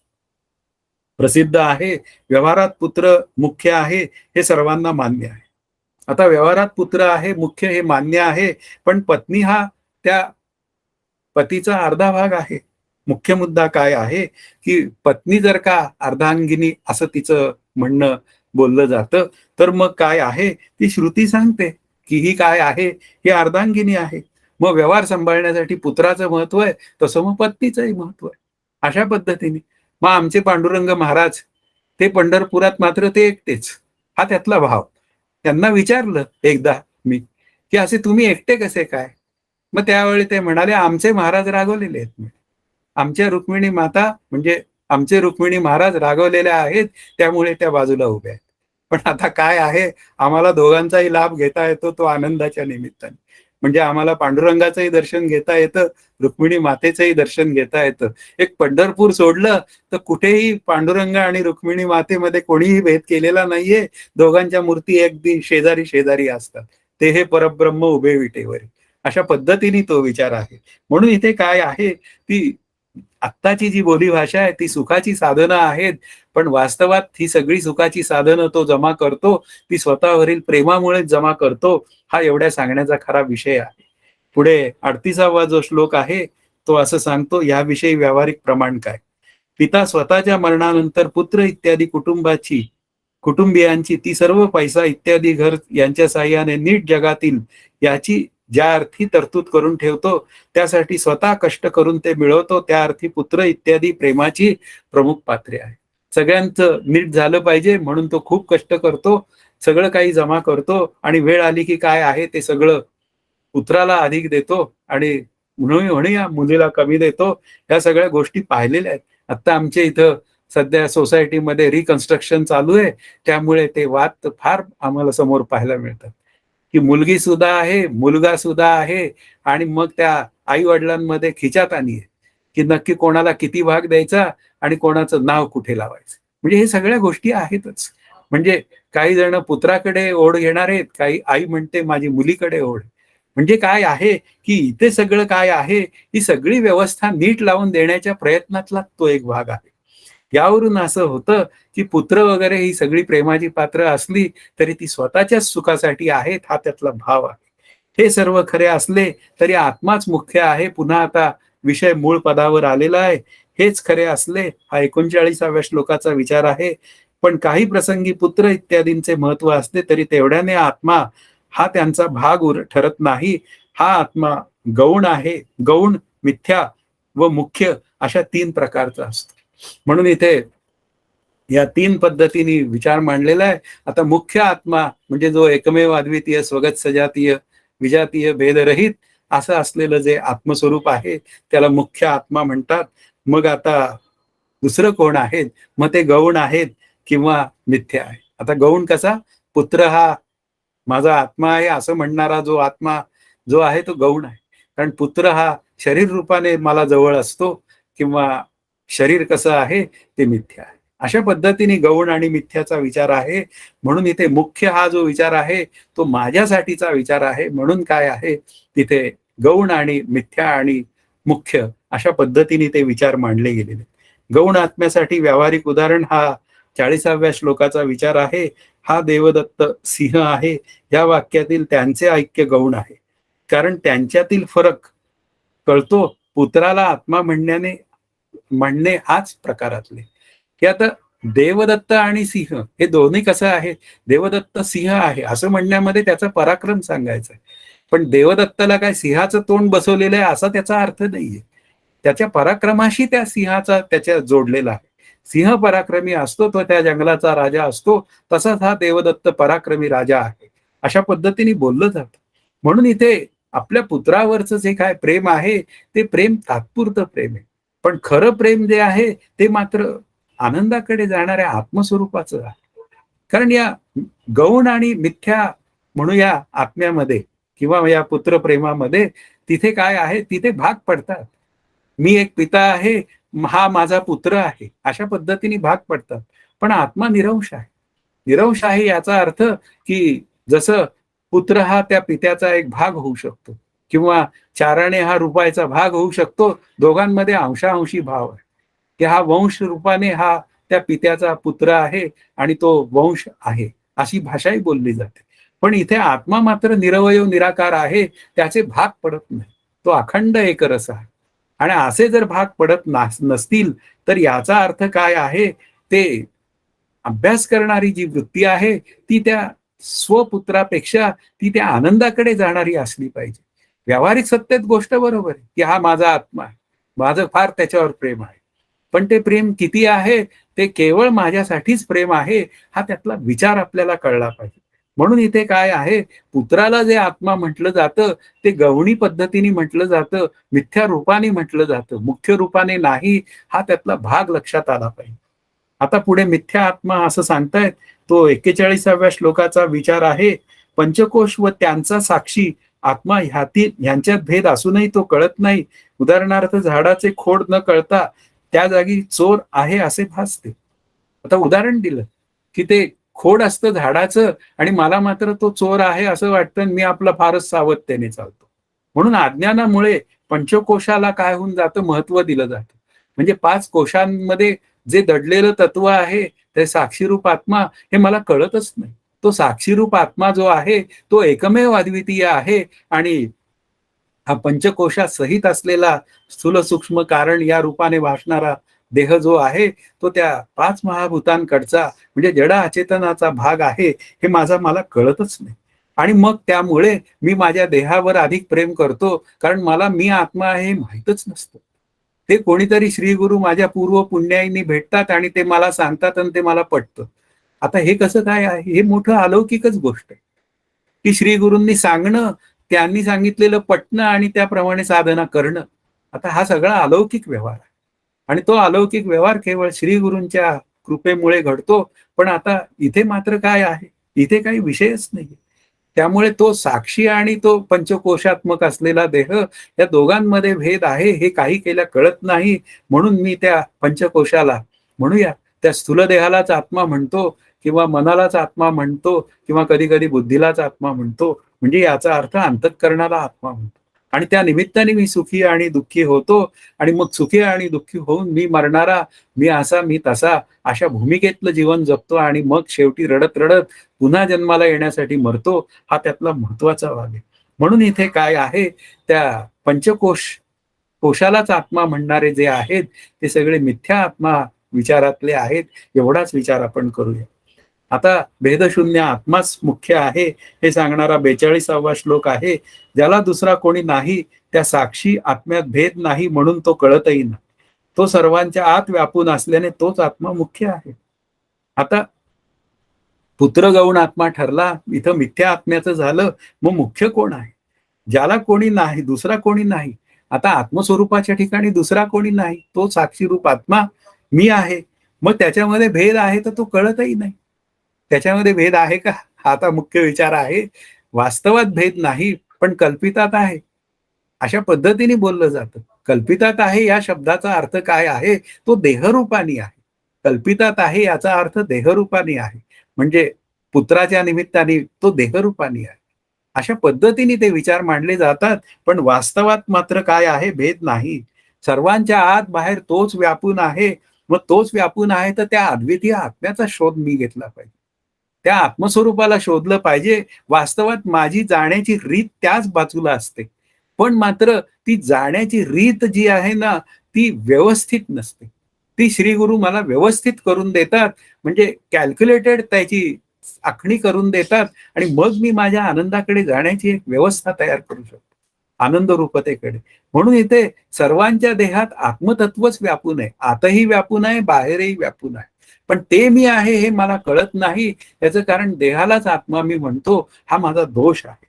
A: प्रसिद्ध आहे. व्यवहारात पुत्र मुख्य आहे, हे सर्वांना मान्य आहे. आता व्यवहारात पुत्र आहे, मुख्य हे मान्य आहे, पण पत्नी हा त्या पतीचा अर्धा भाग आहे. मुख्य मुद्दा काय आहे, की पत्नी जर का अर्धांगिनी असं तिचं म्हणणं बोललं जातं, तर मग काय आहे, ती श्रुती सांगते, की ही काय आहे, ही अर्धांगिनी आहे. मग व्यवहार सांभाळण्यासाठी पुत्राचं महत्व आहे, तसं मग पत्नीचंही महत्व आहे. अशा पद्धतीने मग आमचे पांडुरंग महाराज ते पंढरपुरात मात्र ते एकटेच. हा त्यातला भाव. त्यांना विचारलं एकदा मी, की "असे तुम्ही एकटे कसे काय?" मग त्यावेळी ते म्हणाले, "आमचे महाराज रागवलेले आहेत म्हणे. आमच्या रुक्मिणी माता म्हणजे आमचे रुक्मिणी महाराज रागवलेले आहेत, त्यामुळे त्या बाजूला उभ्या आहेत." पण आता काय आहे, आम्हाला दोघांचाही लाभ घेता येतो तो आनंदाच्या निमित्ताने. म्हणजे आम्हाला पांडुरंगाचंही दर्शन घेता येतं, रुक्मिणी मातेचंही दर्शन घेता येतं. एक पंढरपूर सोडलं तर कुठेही पांडुरंग आणि रुक्मिणी मातेमध्ये कोणीही भेद केलेला नाहीये. दोघांच्या मूर्ती अगदी शेजारी-शेजारी असतात. ते हे परब्रह्म उभे विटेवरी. अशा पद्धतीने तो विचार आहे. म्हणून इथे काय आहे, ती आत्ताची जी बोलीभाषा आहे ती सुखाची साधनं आहेत, पण वास्तवात ही सगळी सुखाची साधनं तो जमा करतो, ती स्वतःवरील प्रेमामुळेच जमा करतो, हा एवढ्या सांगण्याचा खरा विषय आहे. पुढे 38वा जो श्लोक आहे, तो असं सांगतो, याविषयी व्यावहारिक प्रमाण काय? पिता स्वतःच्या मरणानंतर पुत्र इत्यादी कुटुंबियांची ती सर्व पैसा इत्यादी घर यांच्या साह्याने नीट जगातील याची ज्या अर्थी तरतूद करून ठेवतो, त्यासाठी स्वतः कष्ट करून ते मिळवतो, त्या अर्थी पुत्र इत्यादी प्रेमाची प्रमुख पात्रे आहे. सगळ्यांचं नीट झालं पाहिजे म्हणून तो खूप कष्ट करतो, सगळं काही जमा करतो आणि वेळ आली की काय आहे ते सगळं पुत्राला अधिक देतो आणि म्हणूया मुलीला कमी देतो. ह्या सगळ्या गोष्टी पाहिलेल्या आहेत. आता आमच्या इथं सध्या सोसायटीमध्ये रिकन्स्ट्रक्शन चालू आहे, त्यामुळे ते वाद फार आम्हाला समोर पाहायला मिळतात, की मुलगी सुद्धा आहे, मुलगा सुद्धा आहे आणि मग त्या आई वडिलांमध्ये खिचाताणी आहे, की नक्की कोणाला किती भाग द्यायचा आणि कोणाचं नाव कुठे लावायचं. म्हणजे हे सगळ्या गोष्टी आहेतच. म्हणजे काही जण पुत्राकडे ओढ घेणार आहेत, काही आई म्हणते माझी मुलीकडे ओढ. म्हणजे काय आहे, की इथे सगळं काय आहे, ही सगळी व्यवस्था नीट लावून देण्याच्या प्रयत्नातला तो एक भाग आहे. यावरून असं होतं, की पुत्र वगैरे ही सगळी प्रेमाची पात्र असली तरी ती स्वतःच्याच सुखासाठी आहेत, हा त्यातला भाव आहे. हे सर्व खरे असले तरी आत्माच मुख्य आहे. पुन्हा आता विषय मूळ पदावर आलेला आहे. हेच खरे असले, हा 39व्या श्लोकाचा विचार आहे. पण काही प्रसंगी पुत्र इत्यादींचे महत्व असले तरी तेवढ्याने आत्मा हा त्यांचा भाग ठरत नाही. हा आत्मा गौण आहे. गौण, मिथ्या व मुख्य अशा 3 प्रकारचा असतो. म्हणून इथे या 3 पद्धतीने विचार मांडलेला आहे. आता मुख्य आत्मा म्हणजे जो एकमेव अद्वितीय स्वगत सजातीय विजातीय भेदरहित असं असलेलं जे आत्मस्वरूप आहे त्याला मुख्य आत्मा म्हणतात. मग आता दुसरं कोण आहेत? मग ते गौण आहेत किंवा मिथ्या आहे. आता गौण कसा? पुत्र हा माझा आत्मा आहे असं म्हणणारा जो आत्मा जो आहे तो गौण आहे. कारण पुत्र हा शरीर रूपाने मला जवळ असतो किंवा शरीर कसं आहे ते मिथ्या आहे. अशा पद्धतीने गौण आणि मिथ्याचा विचार आहे. म्हणून इथे मुख्य हा जो विचार आहे तो माझ्यासाठीचा विचार आहे. म्हणून काय आहे तिथे गौण आणि मिथ्या आणि मुख्य अशा पद्धतीने ते विचार मांडले गेलेले. गौण आत्म्यासाठी व्यावहारिक उदाहरण हा 40व्या श्लोकाचा विचार आहे. हा देवदत्त सिंह आहे. या वाक्यातील त्यांचे ऐक्य गौण आहे. कारण त्यांच्यातील फरक कळतो पुत्राला आत्मा म्हणणे हाच प्रकारातले. हे आता देवदत्त आणि सिंह हे दोन्ही कसं आहे? देवदत्त सिंह आहे असं म्हणण्यामध्ये त्याचा पराक्रम सांगायचा आहे. पण देवदत्ताला काय सिंहाचं तोंड बसवलेलं आहे असा त्याचा अर्थ नाहीये. त्याच्या पराक्रमाशी त्या सिंहाचा त्याच्या जोडलेला आहे. सिंह पराक्रमी असतो, तो त्या जंगलाचा राजा असतो, तसाच हा देवदत्त पराक्रमी राजा आहे. अशा पद्धतीने बोललं जातं. म्हणून इथे आपल्या पुत्रावरचं जे काय प्रेम आहे ते प्रेम तात्पुरतं प्रेम आहे. पण खरं प्रेम जे आहे ते मात्र आनंदाकडे जाणाऱ्या आत्मस्वरूपाचं आहे. कारण या गौण आणि मिथ्या म्हणूया आत्म्यामध्ये किंवा या पुत्रप्रेमामध्ये तिथे काय आहे? तिथे भाग पडतात. मी एक पिता आहे, हा माझा पुत्र आहे, अशा पद्धतीने भाग पडतात. पण आत्मा निरंश आहे. निरंश आहे याचा अर्थ की जसं पुत्र हा त्या पित्याचा एक भाग होऊ शकतो किंवा चाराने हा रुपायचा भाग होऊ शकतो. दोघांमध्ये अंशांशी भाव आहे की हा वंश रूपाने हा त्या पित्याचा पुत्र आहे आणि तो वंश आहे, अशी भाषाही बोलली जाते. पण इथे आत्मा मात्र निरवयव निराकार आहे. त्याचे भाग पडत नाही. तो अखंड एकरस आहे. आणि असे जर भाग पडत नसतील तर याचा अर्थ काय आहे? ते अभ्यास करणारी जी वृत्ती आहे ती त्या स्वपुत्रापेक्षा ती त्या आनंदाकडे जाणारी असली पाहिजे. व्यावहारिक सत्तेत गोष्ट बरोबर आहे की हा माझा आत्मा आहे, माझं फार त्याच्यावर प्रेम आहे. पण ते प्रेम किती आहे? ते केवळ माझ्यासाठीच प्रेम आहे हा त्यातला विचार आपल्याला कळला पाहिजे. म्हणून इथे काय आहे? पुत्राला जे आत्मा म्हटलं जातं ते गवणी पद्धतीने म्हटलं जातं, मिथ्या रूपाने म्हटलं जातं, मुख्य रूपाने नाही, हा त्यातला भाग लक्षात आला पाहिजे. आता पुढे मिथ्या आत्मा असं सांगतायत, तो 41व्या श्लोकाचा विचार आहे. पंचकोश व त्यांचा साक्षी आत्मा ह्यांच्यात भेद असूनही तो कळत नाही. उदाहरणार्थ झाडाचे खोड न कळता त्या जागी चोर आहे असे भासते. आता उदाहरण दिलं की ते खोड असतं झाडाचं आणि मला मात्र तो चोर आहे असं वाटतं, मी आपला फारच सावधतेने चालतो. म्हणून अज्ञानामुळे पंचकोशाला काय होऊन जातं? महत्व दिलं जातं. म्हणजे 5 कोशांमध्ये जे दडलेलं तत्व आहे ते साक्षीरूप आत्मा हे मला कळतच नाही. तो साक्षीरूप आत्मा जो आहे तो एकमेव अद्वितीय आहे आणि हा पंचकोशा सहित असलेला स्थूल सूक्ष्म कारण या रूपाने भासणारा देह जो आहे तो त्या 5 महाभूतांकडचा म्हणजे जड अचेतनाचा भाग आहे हे मला कळतच नाही. आणि मग त्यामुळे मी माझ्या देहावर अधिक प्रेम करतो, कारण मला मी आत्मा आहे हे माहीतच नसतं. ते कोणीतरी श्री गुरु माझ्या पूर्व पुण्याईंनी भेटतात आणि ते मला सांगतात आणि ते मला पटतं. आता हे कसं काय आहे? हे मोठं अलौकिकच गोष्ट आहे, की श्री गुरूंनी सांगणं, त्यांनी सांगितलेलं पटणं आणि त्याप्रमाणे साधना करणं. आता हा सगळा अलौकिक व्यवहार आहे आणि तो अलौकिक व्यवहार केवळ श्री गुरूंच्या कृपेमुळे घडतो. पण आता इथे मात्र काय आहे? इथे काही विषयच नाहीये. त्यामुळे तो साक्षी आणि तो पंचकोशात्मक असलेला देह या दोघांमध्ये भेद आहे हे काही केल्या कळत नाही. म्हणून मी त्या पंचकोशाला म्हणूया त्या स्थूल देहालाच आत्मा म्हणतो किंवा मनालाच आत्मा म्हणतो किंवा कधी कधी बुद्धीलाच आत्मा म्हणतो. म्हणजे याचा अर्थ अंतःकरणाला आत्मा म्हणतो. आणि त्या निमित्ताने मी सुखी आणि दुःखी होतो आणि मग सुखी आणि दुःखी होऊन मी मरणारा, मी असा मी तसा अशा भूमिकेतलं जीवन जगतो आणि मग शेवटी रडत रडत पुन्हा जन्माला येण्यासाठी मरतो. हा त्यातला महत्वाचा भाग आहे. म्हणून इथे काय आहे, त्या कोशालाच आत्मा म्हणणारे जे आहेत ते सगळे मिथ्या आत्मा विचारातले आहेत. एवढाच विचार आपण करूया. आता भेदशून्य आत्माच मुख्य आहे हे सांगणारा 42वा श्लोक आहे. ज्याला दुसरा कोणी नाही त्या साक्षी आत्म्यात भेद नाही म्हणून तो कळतही नाही. तो सर्वांच्या आत व्यापून असल्याने तोच आत्मा मुख्य आहे. आता पुत्र गौण आत्मा ठरला, इथं मिथ्या आत्म्याचं झालं. मग मुख्य कोण आहे? ज्याला कोणी नाही, दुसरा कोणी नाही. आता आत्मस्वरूपाच्या ठिकाणी दुसरा कोणी नाही, तो साक्षीरूप आत्मा मी आहे. मग त्याच्यामध्ये भेद आहे तर तो कळतही नाही. त्याच्यामध्ये भेद आहे का? हा आता मुख्य विचार आहे. वास्तवात भेद नाही, पण कल्पितात आहे. अशा पद्धतीने बोललं जातं. कल्पितात आहे या शब्दाचा अर्थ काय आहे? तो देहरूपानी आहे. कल्पितात आहे याचा अर्थ देहरूपानी आहे. म्हणजे पुत्राच्या निमित्ताने तो देहरूपानी आहे. अशा पद्धतीने ते विचार मांडले जातात. पण वास्तवात मात्र काय आहे? भेद नाही. सर्वांच्या आत बाहेर तोच व्यापून आहे. मग तोच व्यापून आहे तर त्या अद्वितीय आत्म्याचा शोध मी घेतला पाहिजे. त्या आत्मस्वरूपाला शोधलं पाहिजे. वास्तवात माझी जाण्याची रीत त्याच बाजूला असते. पण मात्र ती जाण्याची रीत जी आहे ना, ती व्यवस्थित नसते. ती श्री गुरु मला व्यवस्थित करून देतात. म्हणजे कॅल्क्युलेटेड त्याची आखणी करून देतात आणि मग मी माझ्या आनंदाकडे जाण्याची एक व्यवस्था तयार करू शकतो. आनंद रूपतेकडे. म्हणून इथे सर्वांच्या देहात आत्मतत्वच व्यापून आहे. आतही व्यापून आहे, बाहेरही व्यापून आहे. पण ते मी आहे हे मला कळत नाही. याचं कारण देहालाच आत्मा मी म्हणतो, हा माझा दोष आहे.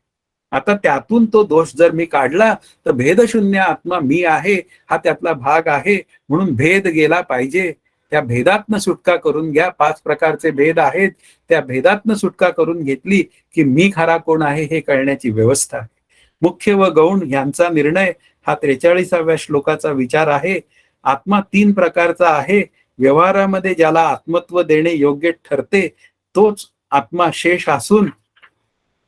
A: आता त्यातून तो दोष जर मी काढला तर भेदशून्य आत्मा मी आहे हा त्यातला भाग आहे. म्हणून भेद गेला पाहिजे. त्या भेदातनं सुटका करून घ्या. 5 प्रकारचे भेद आहेत. त्या भेदातनं सुटका करून घेतली की मी खरा कोण आहे हे कळण्याची व्यवस्था आहे. मुख्य व गौण यांचा निर्णय हा 43व्या श्लोकाचा विचार आहे. आत्मा 3 प्रकारचा आहे. व्यवहारामध्ये ज्याला आत्मत्व देणे योग्य ठरते तोच आत्मा शेष असून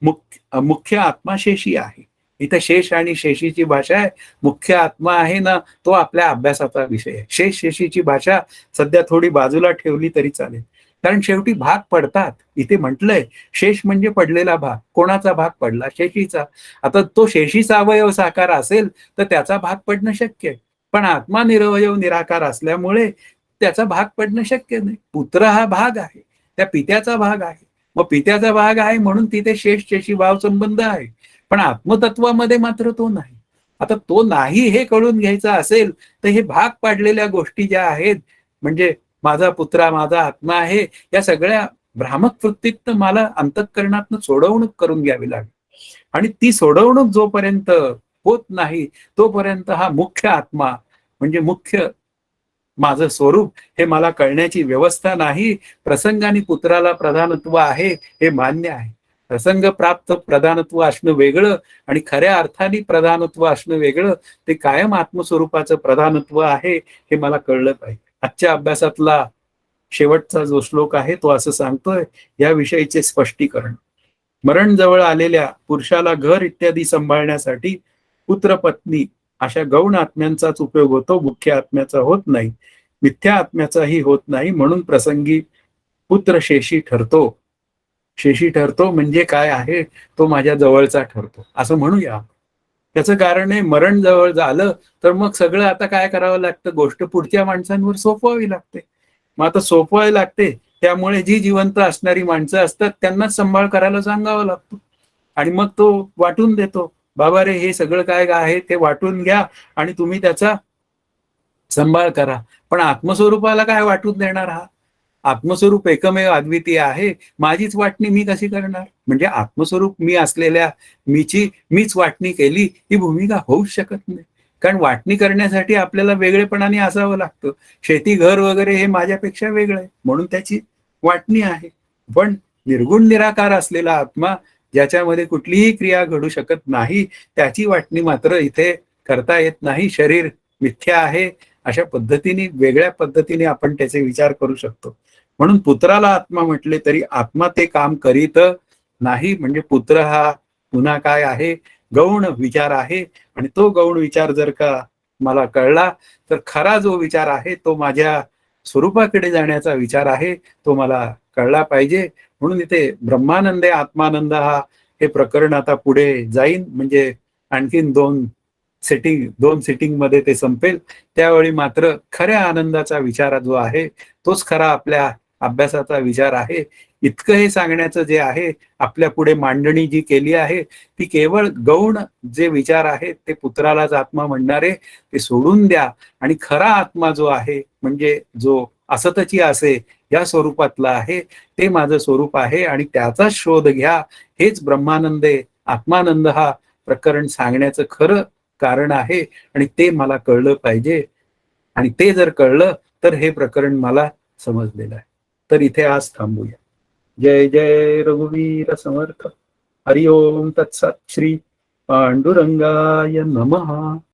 A: मुख्य आत्मा शेषी आहे. इथे शेष आणि शेषीची भाषा आहे. मुख्य आत्मा आहे ना, तो आपल्या अभ्यासाचा विषय आहे. शेष शेषीची भाषा सध्या थोडी बाजूला ठेवली तरी चालेल. कारण शेवटी भाग पडतात. इथे म्हटलंय शेष म्हणजे पडलेला भाग. कोणाचा भाग पडला? शेषीचा. आता तो शेषीचा अवयव साकार असेल तर त्याचा भाग पडणं शक्य आहे. पण आत्मा निरवयव निराकार असल्यामुळे त्याचा भाग पडणं शक्य नाही. पुत्र हा भाग आहे, त्या पित्याचा भाग आहे. मग पित्याचा भाग आहे म्हणून तिथे शेष शेषी भाव संबंध आहे. पण आत्मतत्वामध्ये मात्र तो नाही. आता तो नाही हे कळून घ्यायचं असेल तर हे भाग पाडलेल्या गोष्टी ज्या आहेत, म्हणजे माझा पुत्रा माझा आत्मा आहे, या सगळ्या भ्रामक वृत्तीत मला अंतःकरणातनं सोडवणूक करून घ्यावी लागेल. आणि ती सोडवणूक जोपर्यंत होत नाही तोपर्यंत हा मुख्य आत्मा म्हणजे मुख्य माझं स्वरूप हे मला कळण्याची व्यवस्था नाही. प्रसंगाने पुत्राला प्रधानत्व आहे हे मान्य आहे. प्रसंग प्राप्त प्रधानत्व असणं वेगळं आणि खऱ्या अर्थाने प्रधानत्व असणं वेगळं. ते कायम आत्मस्वरूपाचं प्रधानत्व आहे हे मला कळलं पाहिजे. आजच्या अभ्यासातला शेवटचा जो श्लोक आहे तो असं सांगतोय याविषयीचे स्पष्टीकरण. मरण जवळ आलेल्या पुरुषाला घर इत्यादी सांभाळण्यासाठी पुत्र पत्नी अशा गौण आत्म्यांचाच उपयोग होतो. मुख्य आत्म्याचा होत नाही. मिथ्या आत्म्याचाही होत नाही. म्हणून प्रसंगी पुत्र शेषी ठरतो. शेषी ठरतो म्हणजे काय आहे? तो माझ्या जवळचा ठरतो असं म्हणूया. त्याचं कारण आहे मरण जवळ झालं तर मग सगळं आता काय करावं लागतं, गोष्ट पुढच्या माणसांवर सोपवावी लागते. मग आता सोपवावी लागते, त्यामुळे जी जिवंत असणारी माणसं असतात त्यांनाच सांभाळ करायला सांगावं लागतं. आणि मग तो वाटून देतो. बाबा रे, हे सगळं काय आहे ते वाटून घ्या आणि तुम्ही त्याचा सांभाळ करा. पण आत्मस्वरूपाला काय वाटून देणार हा? आत्मस्वरूप एकमेव अद्वितीय आहे. माझीच वाटणी मी कशी करणार? म्हणजे आत्मस्वरूप मी असलेल्या मीच वाटणी केली, ही भूमिका होऊच शकत नाही. कारण वाटणी करण्यासाठी आपल्याला वेगळेपणाने असावं लागतं. शेती, घर वगैरे हे माझ्यापेक्षा वेगळं आहे. म्हणून त्याची वाटणी आहे. पण निर्गुण निराकार असलेला आत्मा, ज्याच्यामध्ये कुठलीही क्रिया घडू शकत नाही, त्याची वाटणी मात्र इथे करता येत नाही. शरीर मिथ्या आहे, अशा पद्धतीने वेगळ्या पद्धतीने आपण त्याचे विचार करू शकतो. म्हणून पुत्राला आत्मा म्हटले तरी आत्मा ते काम करीत नाही. म्हणजे पुत्र हा पुन्हा काय आहे, गौण विचार आहे. आणि तो गौण विचार जर का मला कळला, तर खरा जो विचार आहे तो माझ्या स्वरूपाकडे जाण्याचा विचार आहे, तो मला कळला पाहिजे. म्हणून इथे ब्रह्मानंदे आत्मानंद हा हे प्रकरण आता पुढे जाईन. म्हणजे आणखीन दोन सिटिंग मध्ये ते संपेल. त्यावेळी मात्र खऱ्या आनंदाचा विचार जो आहे तोच खरा आपल्या अभ्यासाचा विचार आहे. इतकं हे सांगण्याचं जे आहे, आपल्या पुढे मांडणी जी केली आहे ती केवळ गौण जे विचार आहेत ते पुत्रालाच आत्मा म्हणणारे ते सोडून द्या. आणि खरा आत्मा जो आहे, म्हणजे जो असतची असे या स्वरूपातला आहे, ते माझं स्वरूप आहे आणि त्याचाच शोध घ्या. हेच ब्रह्मानंदे आत्मानंद हा प्रकरण सांगण्याचं खरं कारण आहे. आणि ते मला कळलं पाहिजे. आणि ते जर कळलं तर हे प्रकरण मला समजलेलं आहे. तर इथे आज थांबूया. जय जय रघुवीर समर्थ. हरि ओम तत्सत. श्री पांडुरंगाय नमः.